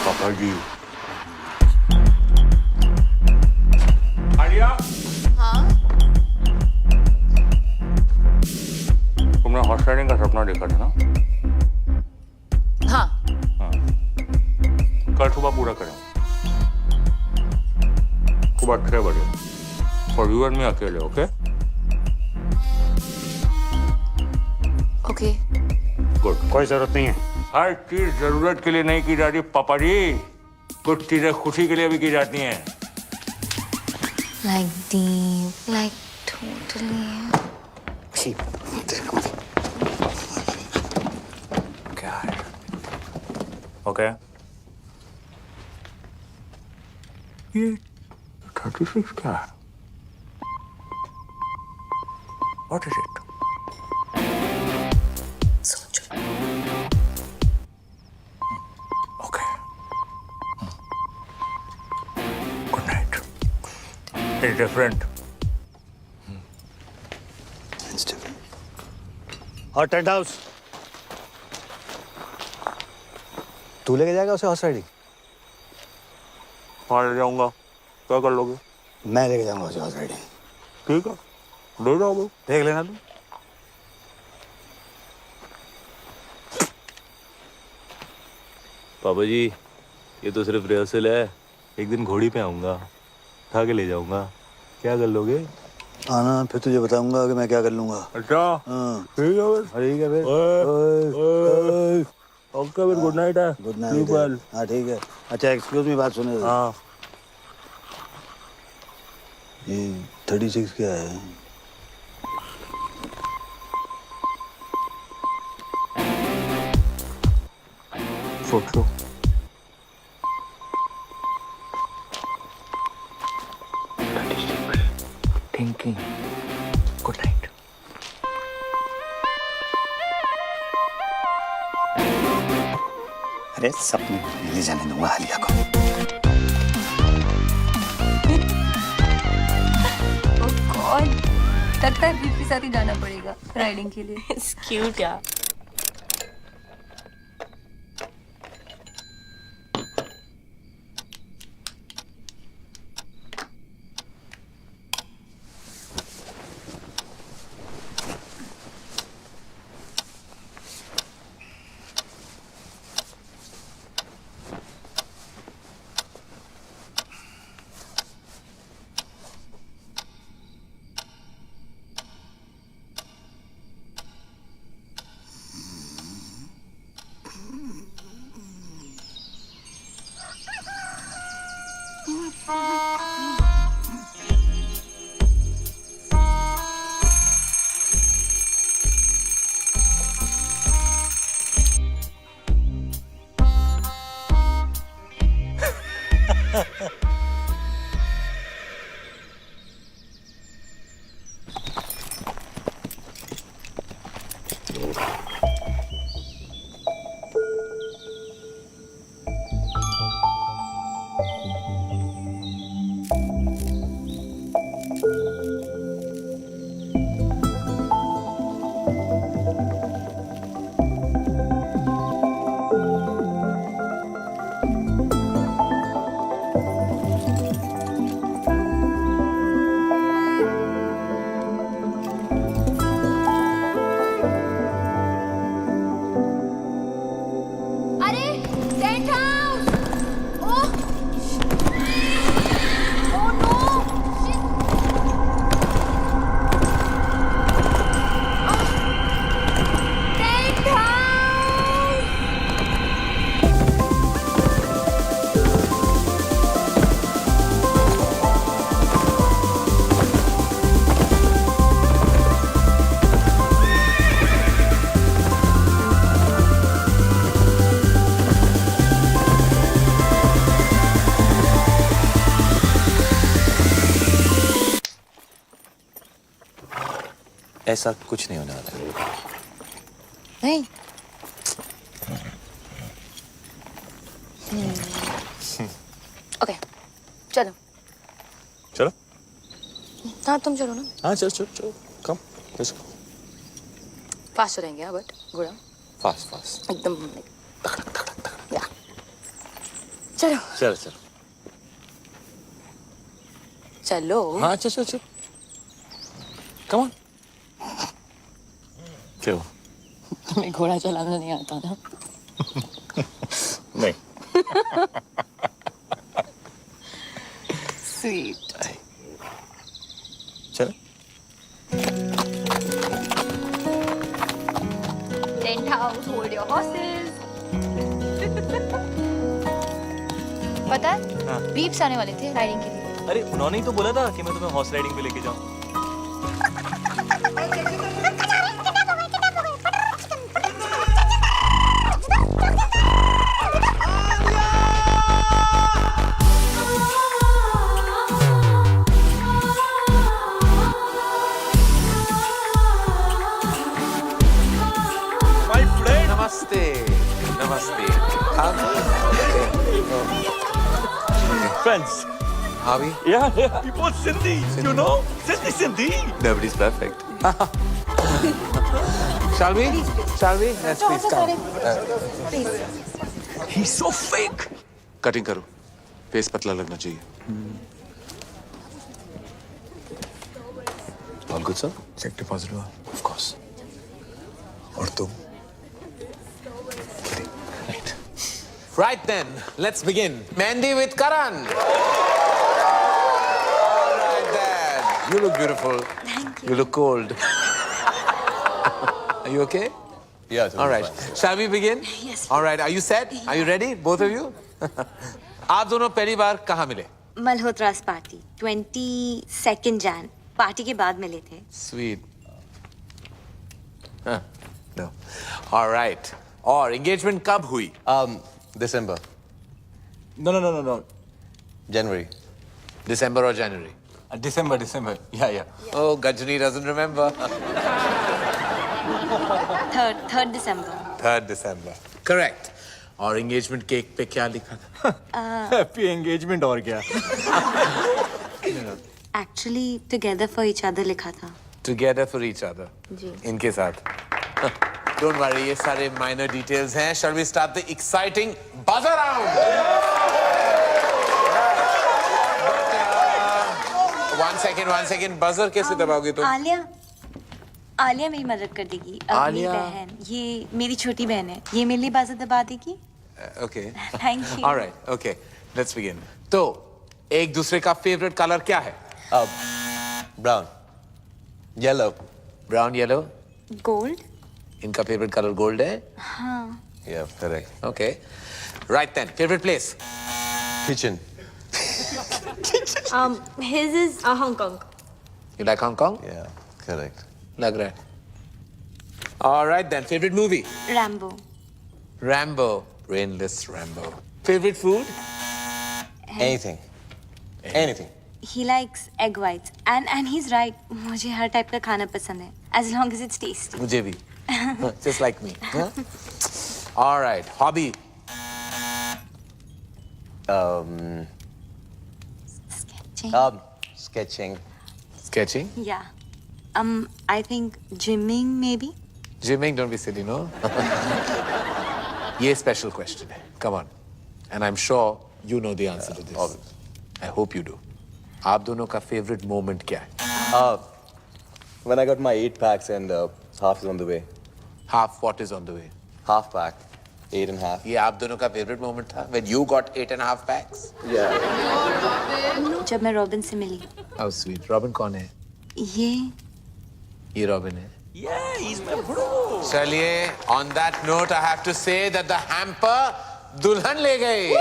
पापा जी। आलिया। हाँ? तुमने हॉर्स राइडिंग का सपना देखा था ना? हाँ। कल सुबह पूरा करें। सुबह 6 बजे। और यू एंड मी अकेले, ओके? ओके। गुड। कोई जरूरत नहीं है। हर चीज जरूरत के लिए नहीं की जाती पापा जी, कुछ चीजें खुशी के लिए भी की जाती हैं। Like deep, like totally. क्या है? ओके। ये 36 क्या है? What is it? It's different. It's different. और टेंट हाउस तू लेके जाएगा उसे हॉर्स राइडिंग? हाँ, ले जाऊंगा। क्या कर लोगे? मैं लेके जाऊंगा उसे हॉर्स राइडिंग। ठीक है, ले जाओ भाई। देख लेना तू। पापा जी, ये तो सिर्फ रिहर्सल है। एक दिन घोड़ी पे आऊंगा, उठा के ले जाऊंगा। क्या कर लोगे? आना, फिर तुझे बताऊंगा कि मैं क्या कर लूंगा। अच्छा। हाँ ठीक है फिर। ठीक है फिर। ओके फिर, गुड नाइट है। Good night. हाँ ठीक है। अच्छा एक्सक्यूज मी, बात सुने। हाँ। ये 36 क्या है? सोच लो। Thinking. Good night. अरे सपने ले जाने दूंगा आलिया को। Oh God, लगता है बीच के साथ ही जाना पड़ेगा राइडिंग के लिए। It's cute यार। ऐसा कुछ नहीं होने वाला है। नहीं। ओके, चलो। चलो। हाँ तुम चलो ना। हाँ चलो चलो चलो, कम, लेट्स गो। फास्ट रहेंगे हाँ, बट गुड़ा फास्ट फास्ट एकदम। या चलो चलो चलो। चलो। हाँ चलो चलो चलो, कम ऑन। क्यों? तुम्हें घोड़ा चलाना नहीं आता ना? नहीं। स्वीट। चलो। Tent house, hold your horses. पता है? हाँ। बीप्स आने वाले थे राइडिंग के लिए। अरे उन्होंने ही तो बोला था कि मैं तुम्हें हॉर्स राइडिंग पे लेके जाऊं। नमस्ते नमस्ते। Friends. Harvey? Yeah, we both Sindhi. You know? Sindhi. Nobody's perfect. Shall we? Shall we? Let's please come. He's so fake. Cutting करो, फेस पतला लगना चाहिए। All good, sir? Cheque deposit हुआ? Of course. और तुम? Right then, let's begin. Mandy with Karan. All right then. You look beautiful. Thank You look cold. Are you okay? Yeah. All right. Shall we begin? Yes. All right. Are you set? Are you ready? Both of you? आप दोनों पहली बार कहाँ मिले? मल्होत्रास party 22 Jain party के बाद मिले थे। Sweet. Huh. No. All right. और engagement कब हुई? December. No. January. December or January? December. Yeah. Oh, Gajni doesn't remember. 3rd December. 3rd December. Correct. और engagement cake पे क्या लिखा था? Happy engagement और क्या? Actually together for each other लिखा था। Together for each other. जी। इनके साथ. Don't worry, ये सारे minor details हैं. Shall we start the exciting buzzer round? One second. Buzzer कैसे दबाओगे तुम? आलिया मेरी मदद कर देगी। अब मेरी आलिया? बहन, ये मेरी छोटी बहन है। ये मेरे लिए बाज़र दबा देगी। Okay. Thank you. All right. Okay. Let's begin. तो एक दूसरे का favorite color क्या है? Brown. Yellow. Brown, yellow. Gold? इनका favorite color gold है? हाँ। Yeah, correct. Okay. Right then. Favorite place? Kitchen. His is Hong Kong. You like Hong Kong? Yeah, correct. लग रहा है. All right then. Favorite movie? Rambo. Rambo. Brainless Rambo. Favorite food? Anything. Anything. He likes egg whites. And he's right. मुझे हर type का खाना पसंद है. As long as it's tasty. मुझे भी. Just like me. Huh? All right. Hobby? Sketching. Sketching. Sketching? Yeah. I think gymming maybe. Gymming, don't be silly, no? ये special question है. Come on. And I'm sure you know the answer to this. Obvious. I hope you do. आप दोनों का favorite moment क्या है? When I got my 8 packs and half is on the way. Half what is on the way? Half pack. 8.5. ये आप दोनों का favorite moment था? When you got 8.5 packs? Yeah. जब मैं रॉबिन से मिली. How sweet. Robin कौन है? ये Robin है. Yeah, he's my bro. चलिए, on that note, I have to say that the hamper दुल्हन ले गई.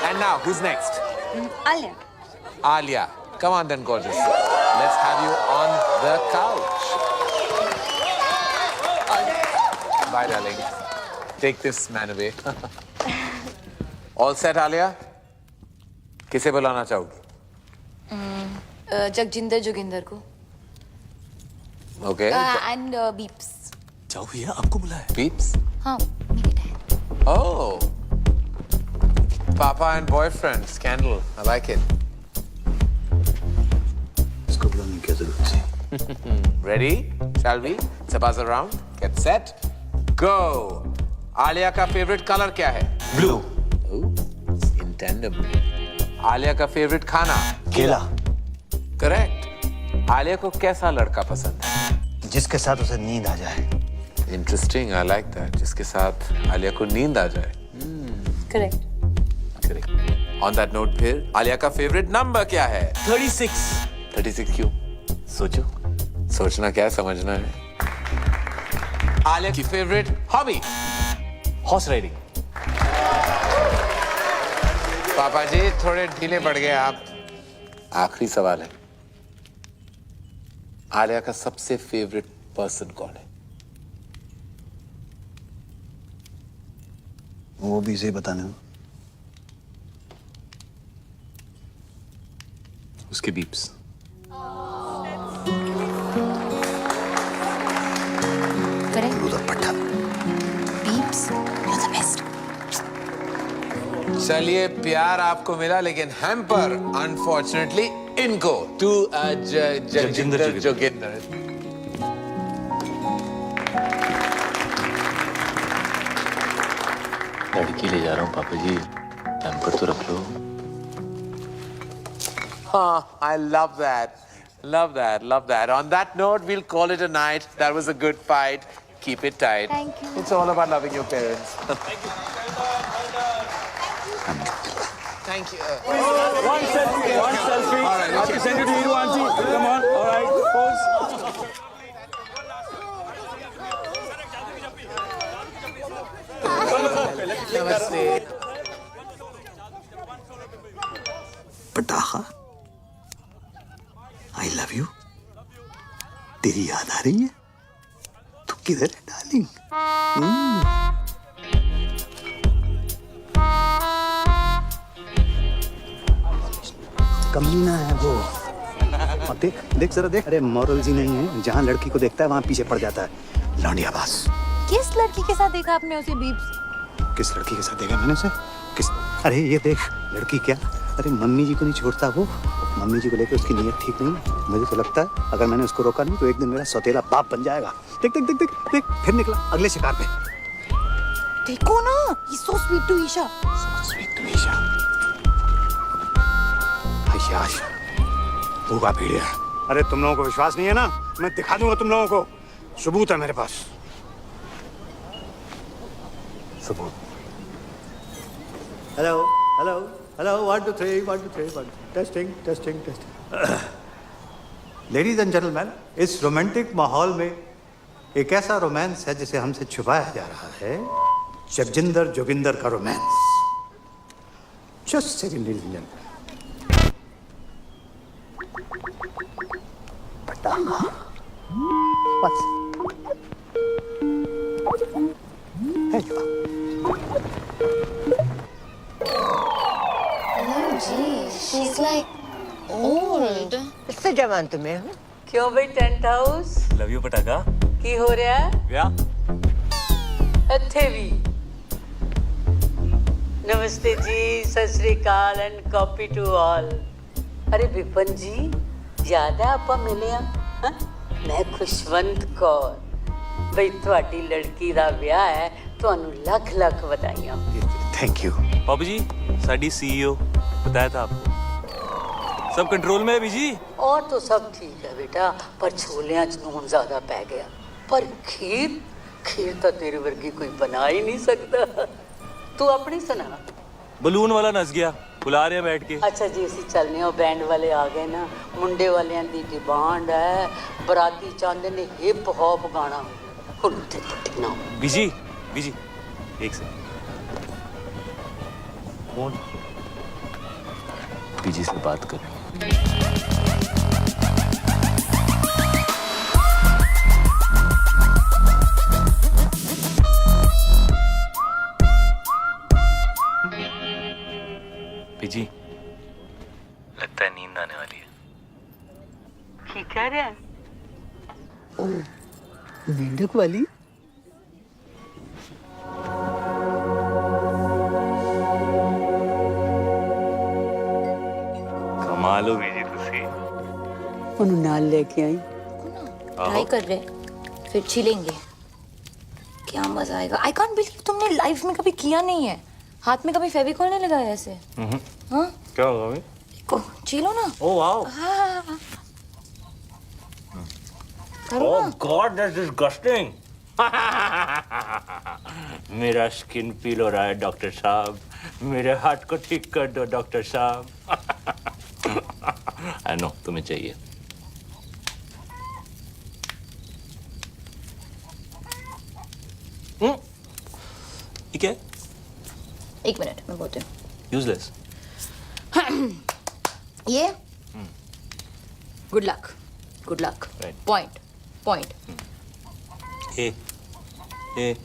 And now, who's next? Alia. Alia. Come on then, gorgeous. Let's have you on the couch. Bye, darling. Take this man away. All set, Alia? किसे बुलाना चाहोगी? जगजिंदर जोगिंदर को। Okay. And beeps. जाओ भैया, आपको बुलाया. Beeps? हाँ, मेरे dad. Oh. Papa and boyfriend scandal. I like it. इसको बुलाने की जरूरत थी. Ready? Shall we? Sabaz around. Get set. Go. Alia का favorite color क्या है? Blue. Oh, it's in tandem. Alia का favorite खाना? केला. Correct. आलिया को कैसा लड़का पसंद है? जिसके साथ उसे नींद आ जाए. Interesting. I like that. जिसके साथ आलिया को नींद आ जाए. Correct. Correct. On that note फिर आलिया का favorite number क्या है? 36. 36 क्यों? सोचो. सोचना क्या है, समझना है. आलिया की favorite hobby? Horse riding. पापा जी थोड़े ढीले पड़ गए आप. आखिरी सवाल है. आलिया का सबसे फेवरेट पर्सन कौन है? वो भी इसे बताने हो. उसके बीप्स. करेक्ट. उधर पट्टा. Beeps. You are the best. चलिए प्यार आपको मिला लेकिन हैम्पर अनफॉर्चुनेटली इनको. टू जगजिंदर जोगिंदर. लड़की ले जा रहा हूँ पापा जी, पैम्पर तो रख लो. हाँ, I love that. Love that. Love that. On that note, we'll call it a night. That was a good fight. Keep it tight. Thank you. It's all about loving your parents. Thank you. One selfie. All right, I have to send it to you, auntie. Come on. All right. Pose. Namaste. पटाखा. आई love you. तेरी याद आ रही है? तू किधर है darling? कमीना है वो. और देख देख जरा देख. अरे मॉरल्स ही नहीं है. जहाँ लड़की को देखता है वहाँ पीछे पड़ जाता है. लौंडिया बास. किस लड़की के साथ देखा आपने उसे बीप्स? किस लड़की के साथ देखा मैंने उसे? किस? अरे ये देख लड़की क्या. अरे मम्मी जी को नहीं छोड़ता वो. मम्मी जी को लेकर उसकी नीयत ठीक नहीं है. मुझे तो लगता है अगर मैंने उसको रोका नहीं तो एक दिन मेरा सौतेला बाप बन जाएगा. देख देख देख देख देख फिर निकला अगले शिकार पे. देखो ना, he's so sweet to Isha. Sweet to Isha. आयाश होगा भेड़िया. अरे तुम लोगों को विश्वास नहीं है ना? मैं दिखा दूंगा तुम लोगों को. सबूत है मेरे पास. सबूत. Hello hello hello. 1 2 3 1 2 3 1. Testing testing testing. Ladies and gentleman, इस रोमांटिक माहौल में एक ऐसा रोमांस है जिसे हमसे छुपाया जा रहा है. जगजिंदर जोगिंदर का romance. Just second ladies and gentleman. पटाखा. बस. है जो. She's like old. इससे जवान तुम्हें हूँ. क्यों भाई टेंट हाउस लव यू पटाखा. की हो रहा है? क्या? ਇੱਥੇ ਵੀ. नमस्ते जी, सत श्री अकाल एंड कॉपी टू ऑल. अरे विपन जी, याद है ਆਪਾਂ ਮਿਲੇ ਆ? ਮੈਂ ਖੁਸ਼ਵੰਤ ਕੌਰ. ਬਈ ਤੁਹਾਡੀ ਲੜਕੀ ਦਾ ਵਿਆਹ ਹੈ. ਤੁਹਾਨੂੰ ਲੱਖ ਲੱਖ ਵਧਾਈਆਂ. Thank you. पापा जी, साडी सीईओ बताया था आपको. सब कंट्रोल में है बीजी. और तो सब ठीक है बेटा, पर छोलियां च नून ज्यादा पै गया. पर खीर खीर तो तेरे वर्गी कोई बना ही नहीं सकता. तू अपनी सुना. बलून वाला नस गया. बुला रहे हैं बैठ के. अच्छा जी, ਅਸੀਂ ਚੱਲਨੇ ਆ. बैंड वाले आ गए ना. मुंडे वालियां दी डिमांड है. बराती चाहते ने हिप हॉप गाना. ਹੁਣ ਤੇ ਪੱਟੀ ना. बीजी बीजी एक सेकंड. कौन? बीजी से बात कर रही है. बीजी लगता है नींद आने वाली है. की कह रहा है? मेंढक वाली? कमाल हो बीजी तुसी। ਉਹਨੂੰ ਨਾਲ ਲੈ ਕੇ आई। ट्राई कर रहे फिर छिलेंगे। क्या मजा आएगा। आई कांट बिलीव तुमने लाइफ में कभी किया नहीं है। हाथ में कभी फेविकॉल नहीं लगाया ऐसे। हाँ क्या होगा भाई? को छिलो ना। Oh wow. हाँ करो ओह ना। God that's disgusting. मेरा स्किन पील हो रहा है डॉक्टर साहब। मेरे हार्ट को ठीक कर दो डॉक्टर साहब। आई नो तुम्हें चाहिए। ठीक है। एक मिनट मैं बोलती हूँ। यूजलेस। ये good luck good luck. Right. Point point. ए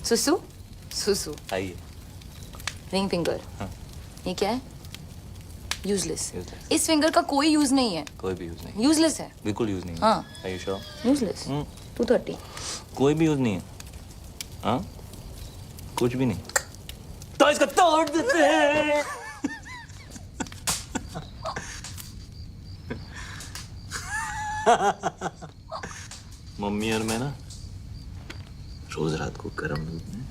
सुसु सुसु। आइए। Ring finger. हाँ। ये क्या है? यूजलेस। Useless. इस फिंगर का कोई यूज नहीं है। कोई भी यूज नहीं। यूजलेस है। बिल्कुल यूज नहीं। हाँ। Are you sure? यूजलेस। 230। कोई भी यूज नहीं है। हाँ? कुछ भी नहीं। तो इसको तोड़ देते हैं। मम्मी और मैं ना रोज रात को गर्म दूध में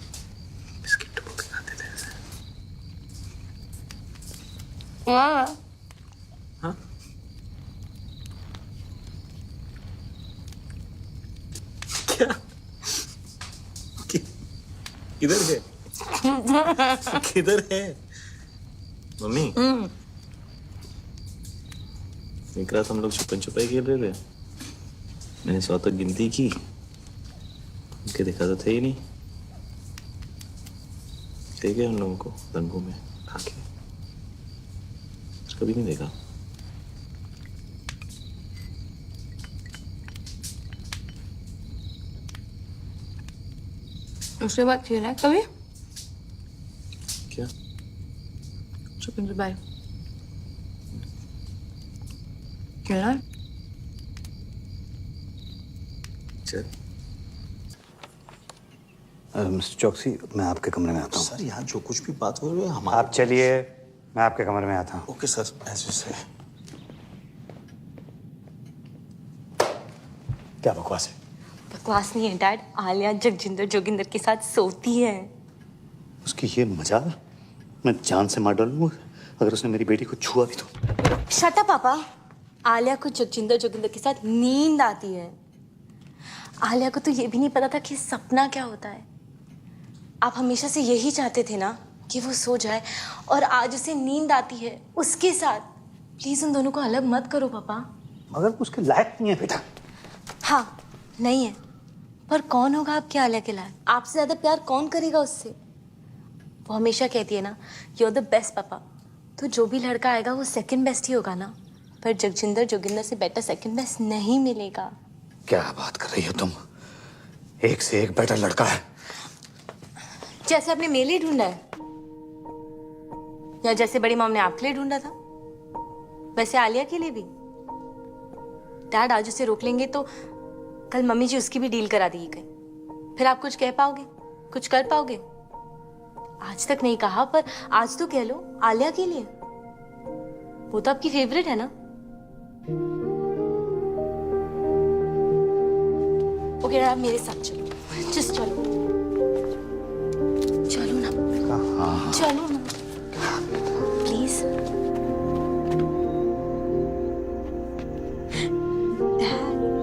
बिस्किट डुबो के खाते थे ऐसे। हाँ। हाँ? क्या? किधर है? किधर है? मम्मी एक रात हम लोग छुपन छुपाई खेल रहे थे। मैंने 100 तक गिनती की। उनके देखा तो थे ही नहीं। ठीक है उन लोगों को रंगों में खा के कभी नहीं देखा। उसके बाद खेला है कभी? क्या? छुपन छुपाई खेला है? चल। मिस्टर चौकसी, मैं आपके कमरे में आता हूँ। सर यहाँ जो कुछ भी बात हो रही है हमारे। आप चलिए, मैं आपके कमरे में आता हूँ। ओके सर, ऐसे से। क्या बकवास है? बकवास नहीं है डैड। आलिया जगजिंदर जोगिंदर के साथ सोती है। उसकी ये मजाल मैं जान से मार डालूंगा अगर उसने मेरी बेटी को छुआ भी तो। शट अप पापा। आलिया को जगजिंदर जोगिंदर के साथ नींद आती है। आलिया को तो ये भी नहीं पता था कि सपना क्या होता है। आप हमेशा से यही चाहते थे ना कि वो सो जाए, और आज उसे नींद आती है उसके साथ। प्लीज उन दोनों को अलग मत करो पापा। मगर उसके लायक नहीं है बेटा। हाँ नहीं है, पर कौन होगा आपके आलिया के लायक? आपसे ज्यादा प्यार कौन करेगा उससे? वो हमेशा कहती है ना, यू आर द बेस्ट पापा। तो जो भी लड़का आएगा वो सेकंड बेस्ट ही होगा ना। पर जगजिंदर जोगिंदर से बेटर सेकंड बेस्ट नहीं मिलेगा। क्या बात कर रही हो तुम? एक से एक बेटर लड़का है। जैसे आपने मेरे लिए ढूंढा है, या जैसे बड़ी मॉम ने आपके लिए ढूंढा था, वैसे आलिया के लिए भी। डैड आज उसे रोक लेंगे तो कल मम्मी जी उसकी भी डील करा देगी कहीं। फिर आप कुछ कह पाओगे, कुछ कर पाओगे? आज तक नहीं कहा, पर आज तो कह लो आलिया के लिए। वो तो आपकी फेवरेट है ना। ओके आप मेरे साथ चलो, जस्ट चलो। चलो ना, चलो ना प्लीज।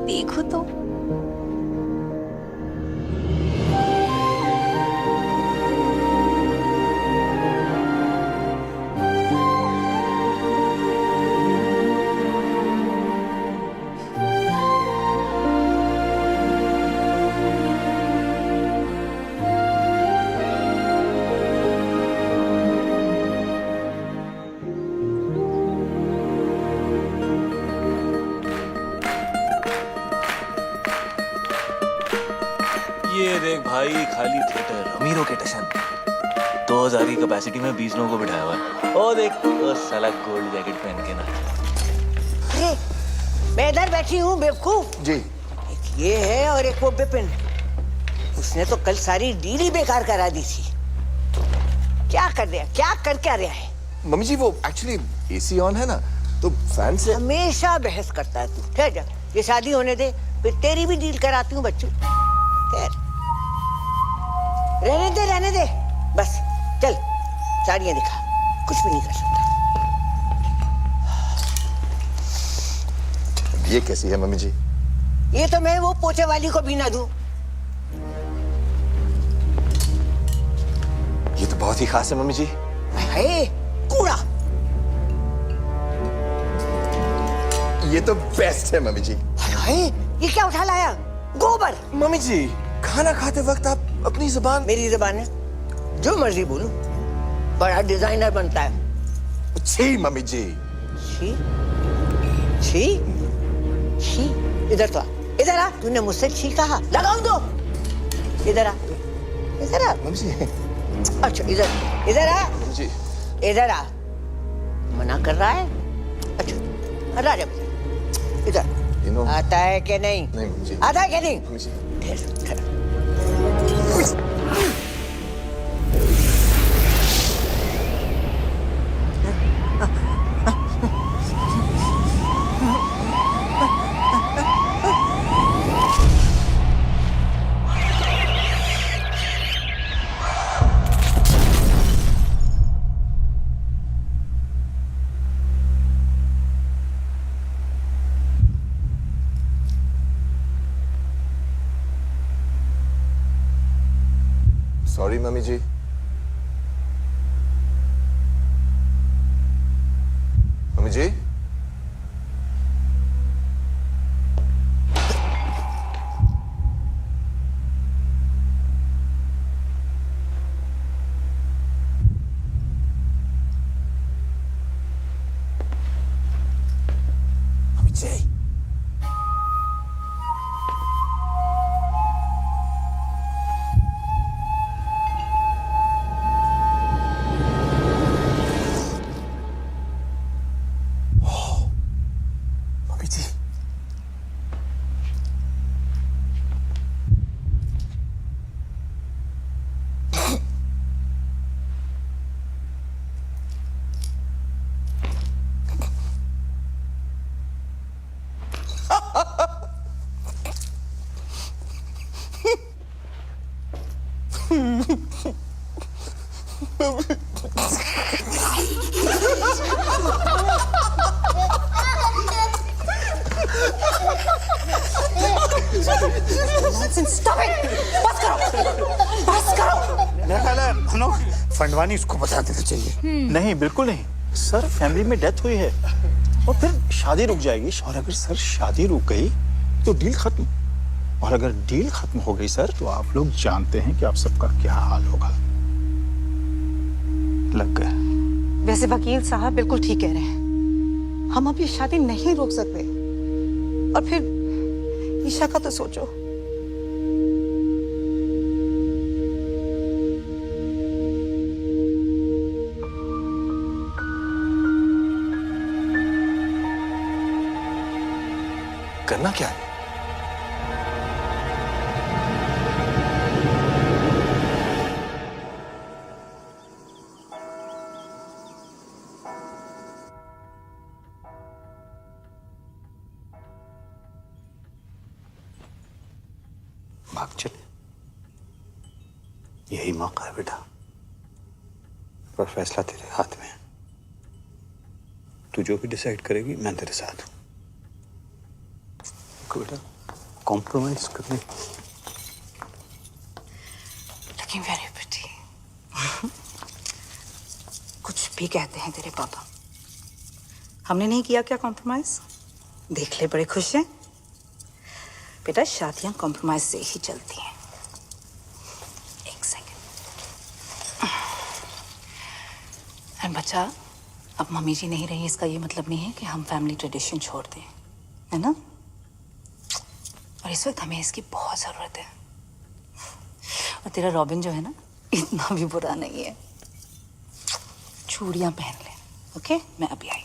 देखो तो ये देख भाई, खाली थिएटर, अमीरों के टशन। 2000 की कैपेसिटी में 20 लोगों को बिठाया हुआ है। ओ देख वो साला गोल्ड जैकेट पहन के ना। अरे मैं इधर बैठी हूँ बेवकूफ। जी। ये है और एक वो बिपिन, उसने तो कल सारी डील ही बेकार करा दी थी। क्या कर रहा, क्या कर क्या रहा है? मम्मी जी वो एक्चुअली एसी ऑन है ना, तो फैन से। हमेशा बहस करता है तू। ठहर जा, ये शादी होने दे, फिर तेरी भी डील कराती हूँ बच्चों। ठहर, रहने दे, बस चल साड़ियाँ दिखा, कुछ भी नहीं कर सकता। ये कैसी है मम्मी जी? ये तो मैं वो पोछे वाली को भी ना दूं। ये तो बहुत ही खास है मम्मी जी। हाय, कूड़ा। ये तो बेस्ट है मम्मी जी। हाय, ये क्या उठा लाया? गोबर। मम्मी जी खाना खाते वक्त आप अपनी जुबान। मेरी जुबान है, जो मर्जी बोलूं। बड़ा डिजाइनर बनता है। छी मम्मी जी। छी? छी? छी? इधर तो आ, इधर आ। तूने मुझसे छी कहा, लगाऊं दो। इधर आ, इधर आ। मम्मी जी। अच्छा इधर आ। मम्मी जी। इधर आ। मना कर रहा है? अच्छा, हटा जा इधर। आता है कि नहीं? नहीं मम्मी जी। आता है कि नहीं? मम्मी जी। सॉरी मम्मी जी। मम्मी जी। मम्मी जी। फंडवानी इसको बता देना चाहिए। नहीं बिल्कुल नहीं सर, फैमिली में डेथ हुई है और फिर शादी रुक जाएगी। और अगर सर शादी रुक गई तो डील खत्म, और अगर डील खत्म हो गई सर तो आप लोग जानते हैं कि आप सबका क्या हाल होगा। लग गए। वैसे वकील साहब बिल्कुल ठीक कह रहे हैं, हम अब ये शादी नहीं रोक सकते। और फिर ईशा का तो सोचो। करना क्या है? भाग चले, यही मौका है बेटा, पर फैसला तेरे हाथ में है। तू जो भी डिसाइड करेगी मैं तेरे साथ हूं। बेटा कॉम्प्रोमाइज करने। Looking very pretty. कुछ भी कहते हैं तेरे पापा, हमने नहीं किया क्या कॉम्प्रोमाइज? देख ले, बड़े खुश हैं। बेटा शादियां कॉम्प्रोमाइज से ही चलती हैं। एक सेकंड। और बच्चा, अब मम्मी जी नहीं रही, इसका ये मतलब नहीं है कि हम फैमिली ट्रेडिशन छोड़ दें, है ना? और इस वक्त हमें इसकी बहुत जरूरत है। और तेरा रॉबिन जो है ना, इतना भी बुरा नहीं है। चूड़ियां पहन ले, ओके? मैं अभी आई।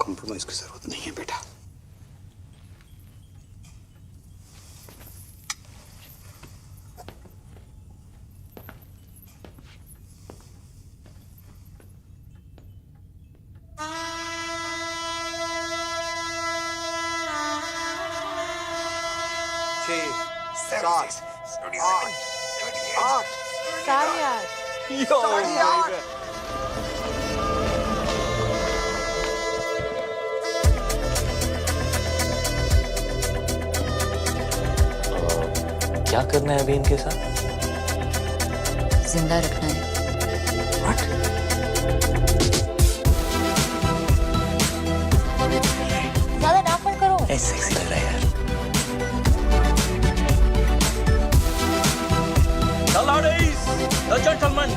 कॉम्प्रोमाइज की जरूरत नहीं है बेटा। क्या करना है अभी इनके साथ? जिंदा रखना है। ज्यादा नाक मत करो। सेक्सी लग रहा है यार। The ladies, the gentlemen,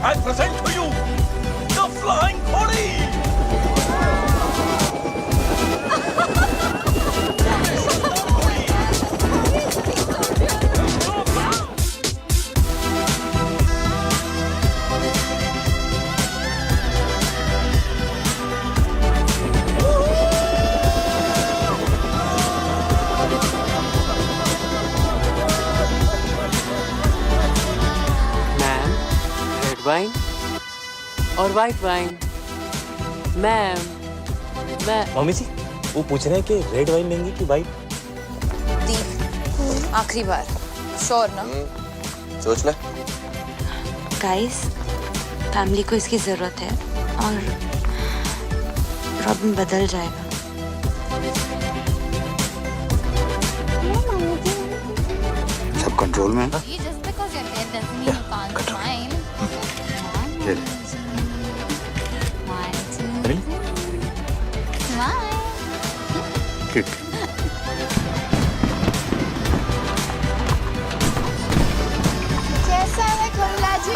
I present to you the Flying Khodi. Wine और वाइट वाइन। मैम मम्मी जी वो पूछ रहे हैं कि रेड वाइन लेंगी कि वाइट? दी आखिरी बार, श्योर ना? सोच ले। गाइस, फैमिली को इसकी जरूरत है और रॉबिन बदल जाएगा। सब कंट्रोल में है? ठीक। कैसा है कमला जी?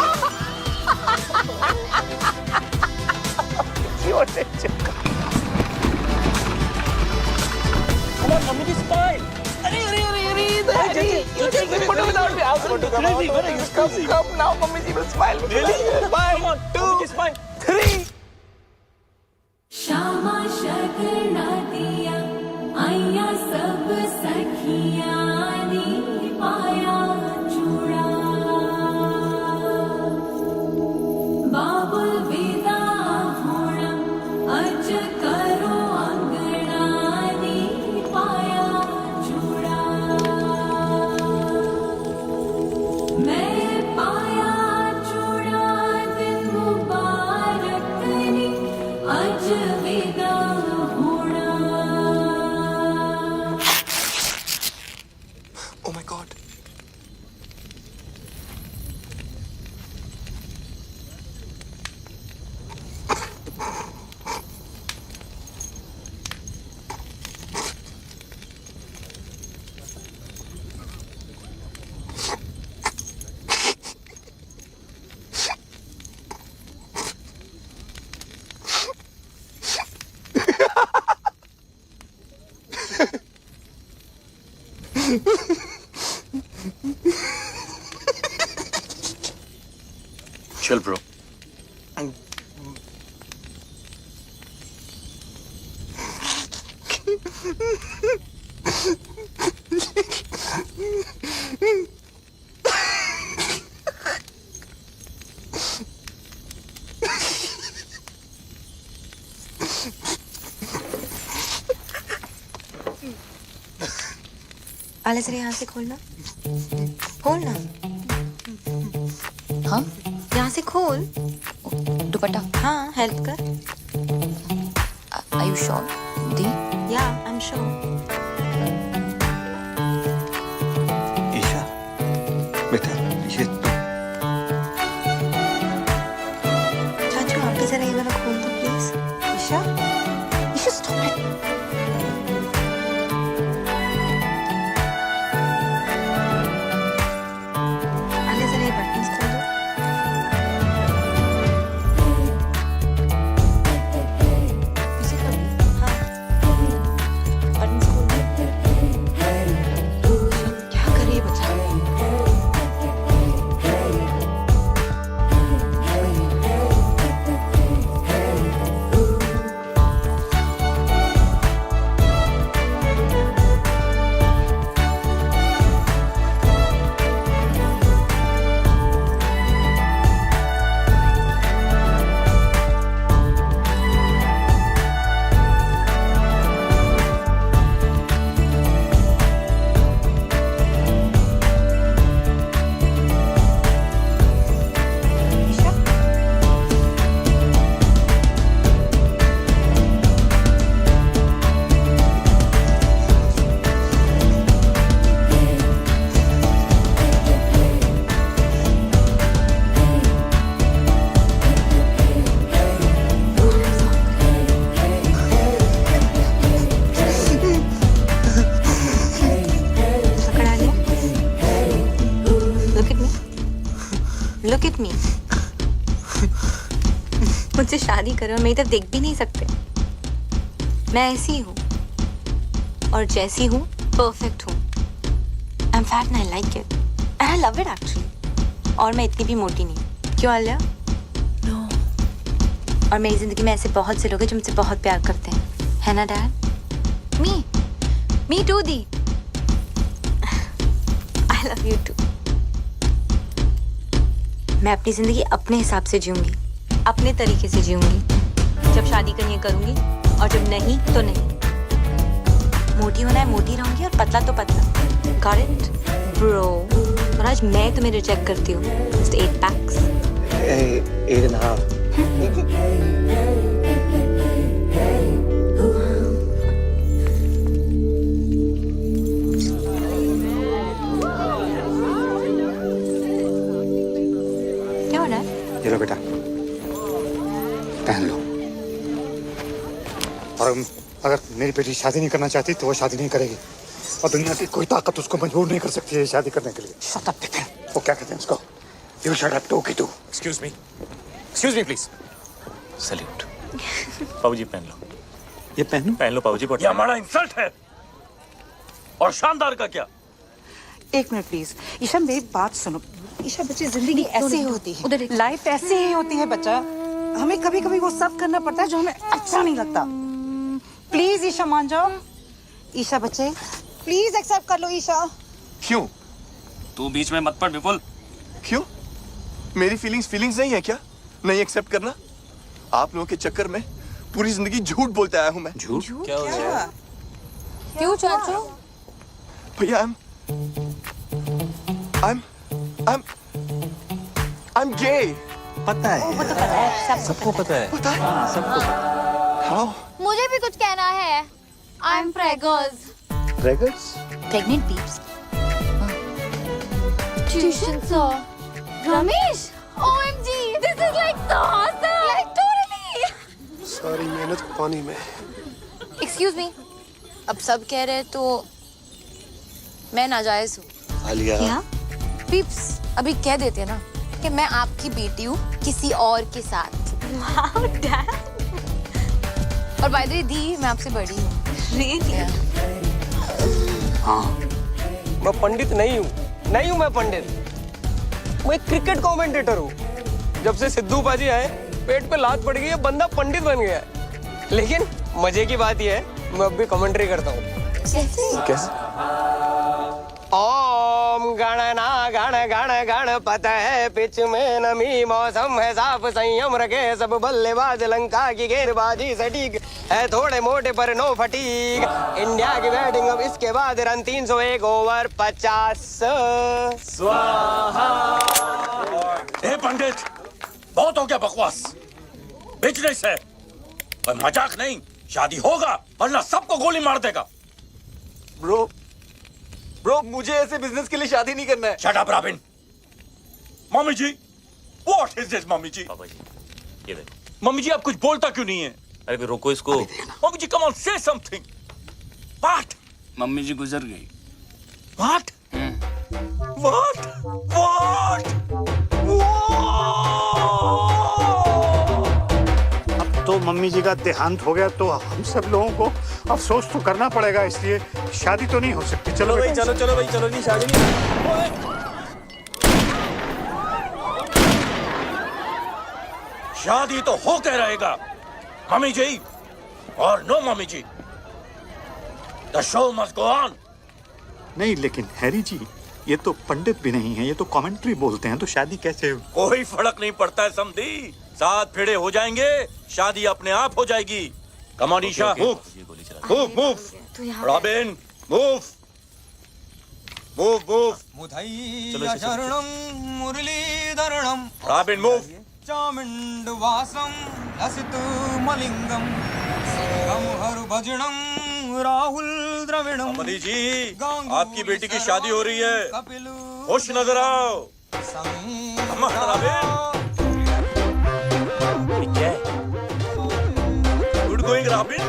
श्यामा शगना दिया आया सब सखियां नी पाया चूड़ा बाबुल विदा होना अज करो अंगना नी पाया चूड़ा मैं पाया चूड़ा दिन मुबारक नी अज विदा होना। Oh my God. चल ब्रो। आले जरा यहाँ से खोलना, खोलना। हाँ, यहाँ से खोल। दुपट्टा। हाँ, हेल्प कर। Are you sure? The? Yeah, I'm sure. Isha बेटा ये तो चाचू आप भी जरा ये वाला खोल दो please. Isha, Isha stop it. आले जरा ये buttons खोल दो। पीछे कर दो। हाँ, buttons खोल दो। क्या कर रही है बच्चा? With me. मुझसे शादी करो, मेरी तरफ देख भी नहीं सकते। मैं ऐसी हूँ और जैसी हूँ परफेक्ट हूँ। I am fat and I like it and I love it actually. और मैं इतनी भी मोटी नहीं। क्यों आलिया? नो। और मेरी जिंदगी में ऐसे बहुत से लोग हैं जो मुझसे बहुत प्यार करते हैं, है ना डैड? मी टू दी। I love you too. मैं अपनी जिंदगी अपने हिसाब से जीऊंगी, अपने तरीके से जीऊंगी। जब शादी करनी है करूंगी और जब नहीं तो नहीं। मोटी होना है मोटी रहूंगी और पतला तो पतला। Got it bro? और आज मैं तुम्हें रिजेक्ट करती हूँ। Just 8 PACS. 8.5. क्या हो रहा है? ये लो बेटा, पहन लो। और अगर मेरी बेटी शादी नहीं करना चाहती तो वो शादी नहीं करेगी, और दुनिया की कोई ताकत उसको मजबूर नहीं कर सकती है शादी करने के लिए। Shut up Vipin. वो क्या कहते हैं उसको? यू शट अप टू की टू। Excuse me please. सैल्यूट। बाबूजी पहन लो। ये पहन लो बाबूजी। ये हमारा इंसल्ट है। और शानदार का क्या? एक मिनट प्लीज। ईशा मेरी बात सुनो। ईशा बच्चे जिंदगी ऐसे ही होती है, लाइफ ऐसे ही होती है बच्चा। हमें कभी कभी वो सब करना पड़ता है जो हमें अच्छा नहीं लगता। प्लीज ईशा मान जाओ। ईशा बच्चे प्लीज एक्सेप्ट कर लो ईशा। क्यों? तू बीच में मत पड़ विपुल। क्यों? मेरी फीलिंग्स नहीं है क्या? नहीं एक्सेप्ट करना? आप लोगों के चक्कर में पूरी जिंदगी झूठ बोलते आया हूं मैं। झूठ? क्या हो गया? क्यों चाचू? भैया I'm gay. पता है। वो तो पता है, सबको पता है। पता है? सबको पता। How? मुझे भी कुछ कहना है। I am preggers. Preggers? Pregnant peeps. Tuition sir Ramesh. OMG, this is like so awesome. Like totally. सारी मेहनत पानी में। एक्सक्यूज मी, अब सब कह रहे हैं तो मैं नाजायज हूँ। आलिया। क्या? पीप्स अभी कह देते हैं ना कि मैं आपकी बेटी हूँ किसी और के साथ। Wow dad. और बाय द वे दी, मैं आपसे बड़ी हूँ। रियली? हाँ। मैं पंडित नहीं हूँ मैं पंडित। मैं एक क्रिकेट कमेंटेटर हूँ। जब से सिद्धू पाजी आए पेट पे लात पड़ गई है, बंदा पंडित बन गया है। लेकिन मजे की बात यह है मैं अब भी कमेंट्री करता हूँ। कैसे? ओम गणना गण गण गणपत है पिच में नमी मौसम है साफ संयम रखे सब बल्लेबाज लंका की गेंदबाजी सटीक है थोड़े मोटे पर नो फटीक। इंडिया की बैटिंग अब इसके बाद रन 301 ओवर 50। स्वाहा। ए पंडित, बहुत हो गया बकवास। बिजनेस है और मजाक नहीं। शादी होगा वरना सबको गोली मार देगा। ब्रो मुझे ऐसे बिजनेस के लिए शादी नहीं करना है। Shut up Robin. Mummy ji, what is this mummy ji? Papa ji ये देखो। मम्मी जी आप कुछ बोलता क्यों नहीं है? अरे फिर रोको इसको। Mummy ji come on say something. What? Mummy ji गुजर गई। व्हाट? व्हाट? व्हाट? अब तो मम्मी जी का देहांत हो गया तो हम सब लोगों को अफसोस तो करना पड़ेगा, इसलिए शादी तो नहीं हो सकती। चलो भाई, चलो भाई चलो। नहीं शादी नहीं। शादी तो होके रहेगा मम्मी जी और no mummy ji. The show must go on. नहीं लेकिन हैरी जी, ये तो पंडित भी नहीं है, ये तो कमेंट्री बोलते हैं, तो शादी कैसे? कोई फर्क नहीं पड़ता है समधी। 7 फेरे हो जाएंगे, शादी अपने आप हो जाएगी। Come on Isha, move. Robin move. Muthaiya Sharanam Muralidharanam Robin move. Chamund Vasam Lasith Malingam Sangam Har Bhajanam Rahul Dravidam. समधी जी आपकी बेटी की शादी हो रही है, खुश नजर आओ। Good going robin.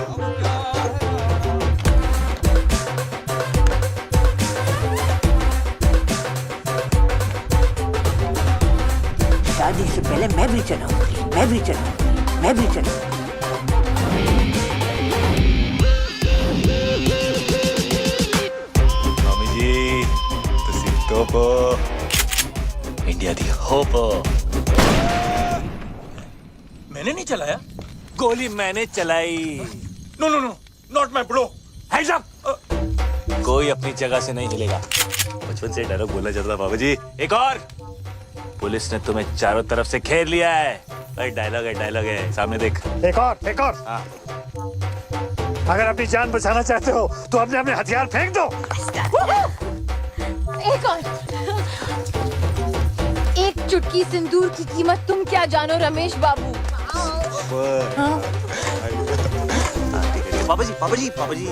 चलाऊंगी, मैं भी चलाऊंगी, मैं भी चलाऊंगी। मम्मी जी तुसी टोपो इंडिया दी होपो। मैंने नहीं चलाया। गोली मैंने चलाई। No no no, not my bro. Hands up. कोई अपनी जगह से नहीं हिलेगा। बचपन से डायलॉग बोलना चाहता था बाबा जी। एक और। पुलिस ने तुम्हें चारों तरफ से घेर लिया है। भाई डायलॉग है सामने देख। एक और। हाँ। अगर अपनी जान बचाना चाहते हो तो अपने अपने हथियार फेंक दो। एक और। एक चुटकी सिंदूर की कीमत तुम क्या जानो रमेश बाबू। बाबा जी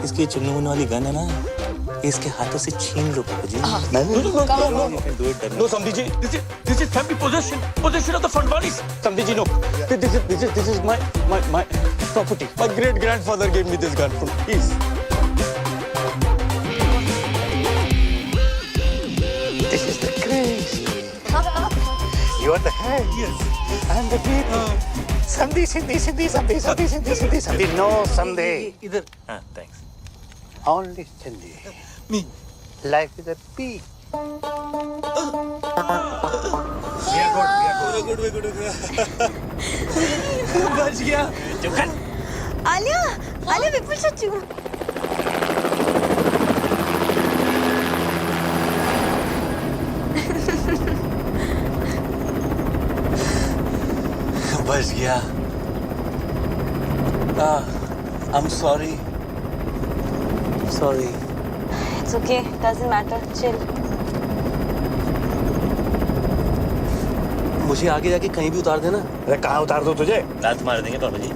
इसकी चुनने मुन्ने वाली गन है ना, इसके हाथों से छीन लो बाबा जी। नो समधी जी, this is family possession of the Fadwanis. समधी जी, no. This is my property. My great grandfather gave me this gun. Please. This is the crazy. You are the head. Yes. And the people. Sandhi. No Sandhi. इधर। हाँ, thanks. Only Sandhi. Me. Life is a P. बच गया। आलिया विपुल चच्चू। बच गया। I'm sorry. It's okay, doesn't matter, chill. मुझे आगे जाके कहीं भी उतार देना। अरे कहाँ उतार दो तुझे? लात मार देंगे बाबा जी।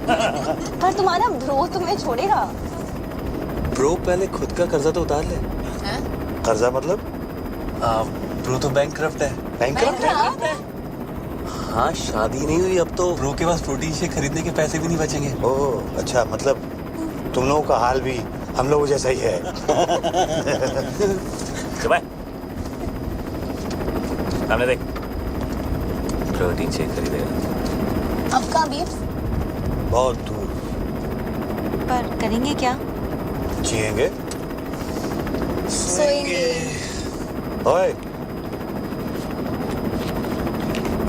पर तुम्हारा ब्रो तुम्हें छोड़ेगा। ब्रो पहले खुद का कर्जा तो उतार ले। कर्जा मतलब? ब्रो तो बैंकक्रप्ट है। बैंकक्रप्ट है? हाँ, शादी नहीं हुई अब तो ब्रो के पास प्रोटीन शेक खरीदने के पैसे भी नहीं बचेंगे। ओह अच्छा, मतलब तुम लोगों का हाल भी हम लोगों जैसा ही है। सामने देख। प्रोटीन शेक खरीदेगा। अब कहाँ बीफ? बहुत दूर। पर करेंगे क्या? जिएंगे। सोएंगे। ओए।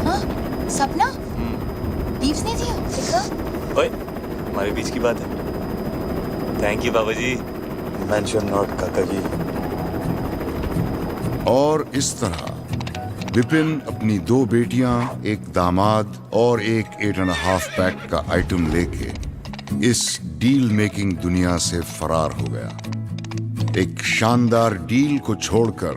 हाँ? सपना? बीफ नहीं दिया? दिखा? ओए, हमारे बीच की बात है। थैंक यू बाबा जी। मेंशन नॉट काका जी। और इस तरह विपिन अपनी 2 बेटियां, एक दामाद और एक 8.5 पैक का आइटम लेके इस डील मेकिंग दुनिया से फरार हो गया। एक शानदार डील को छोड़कर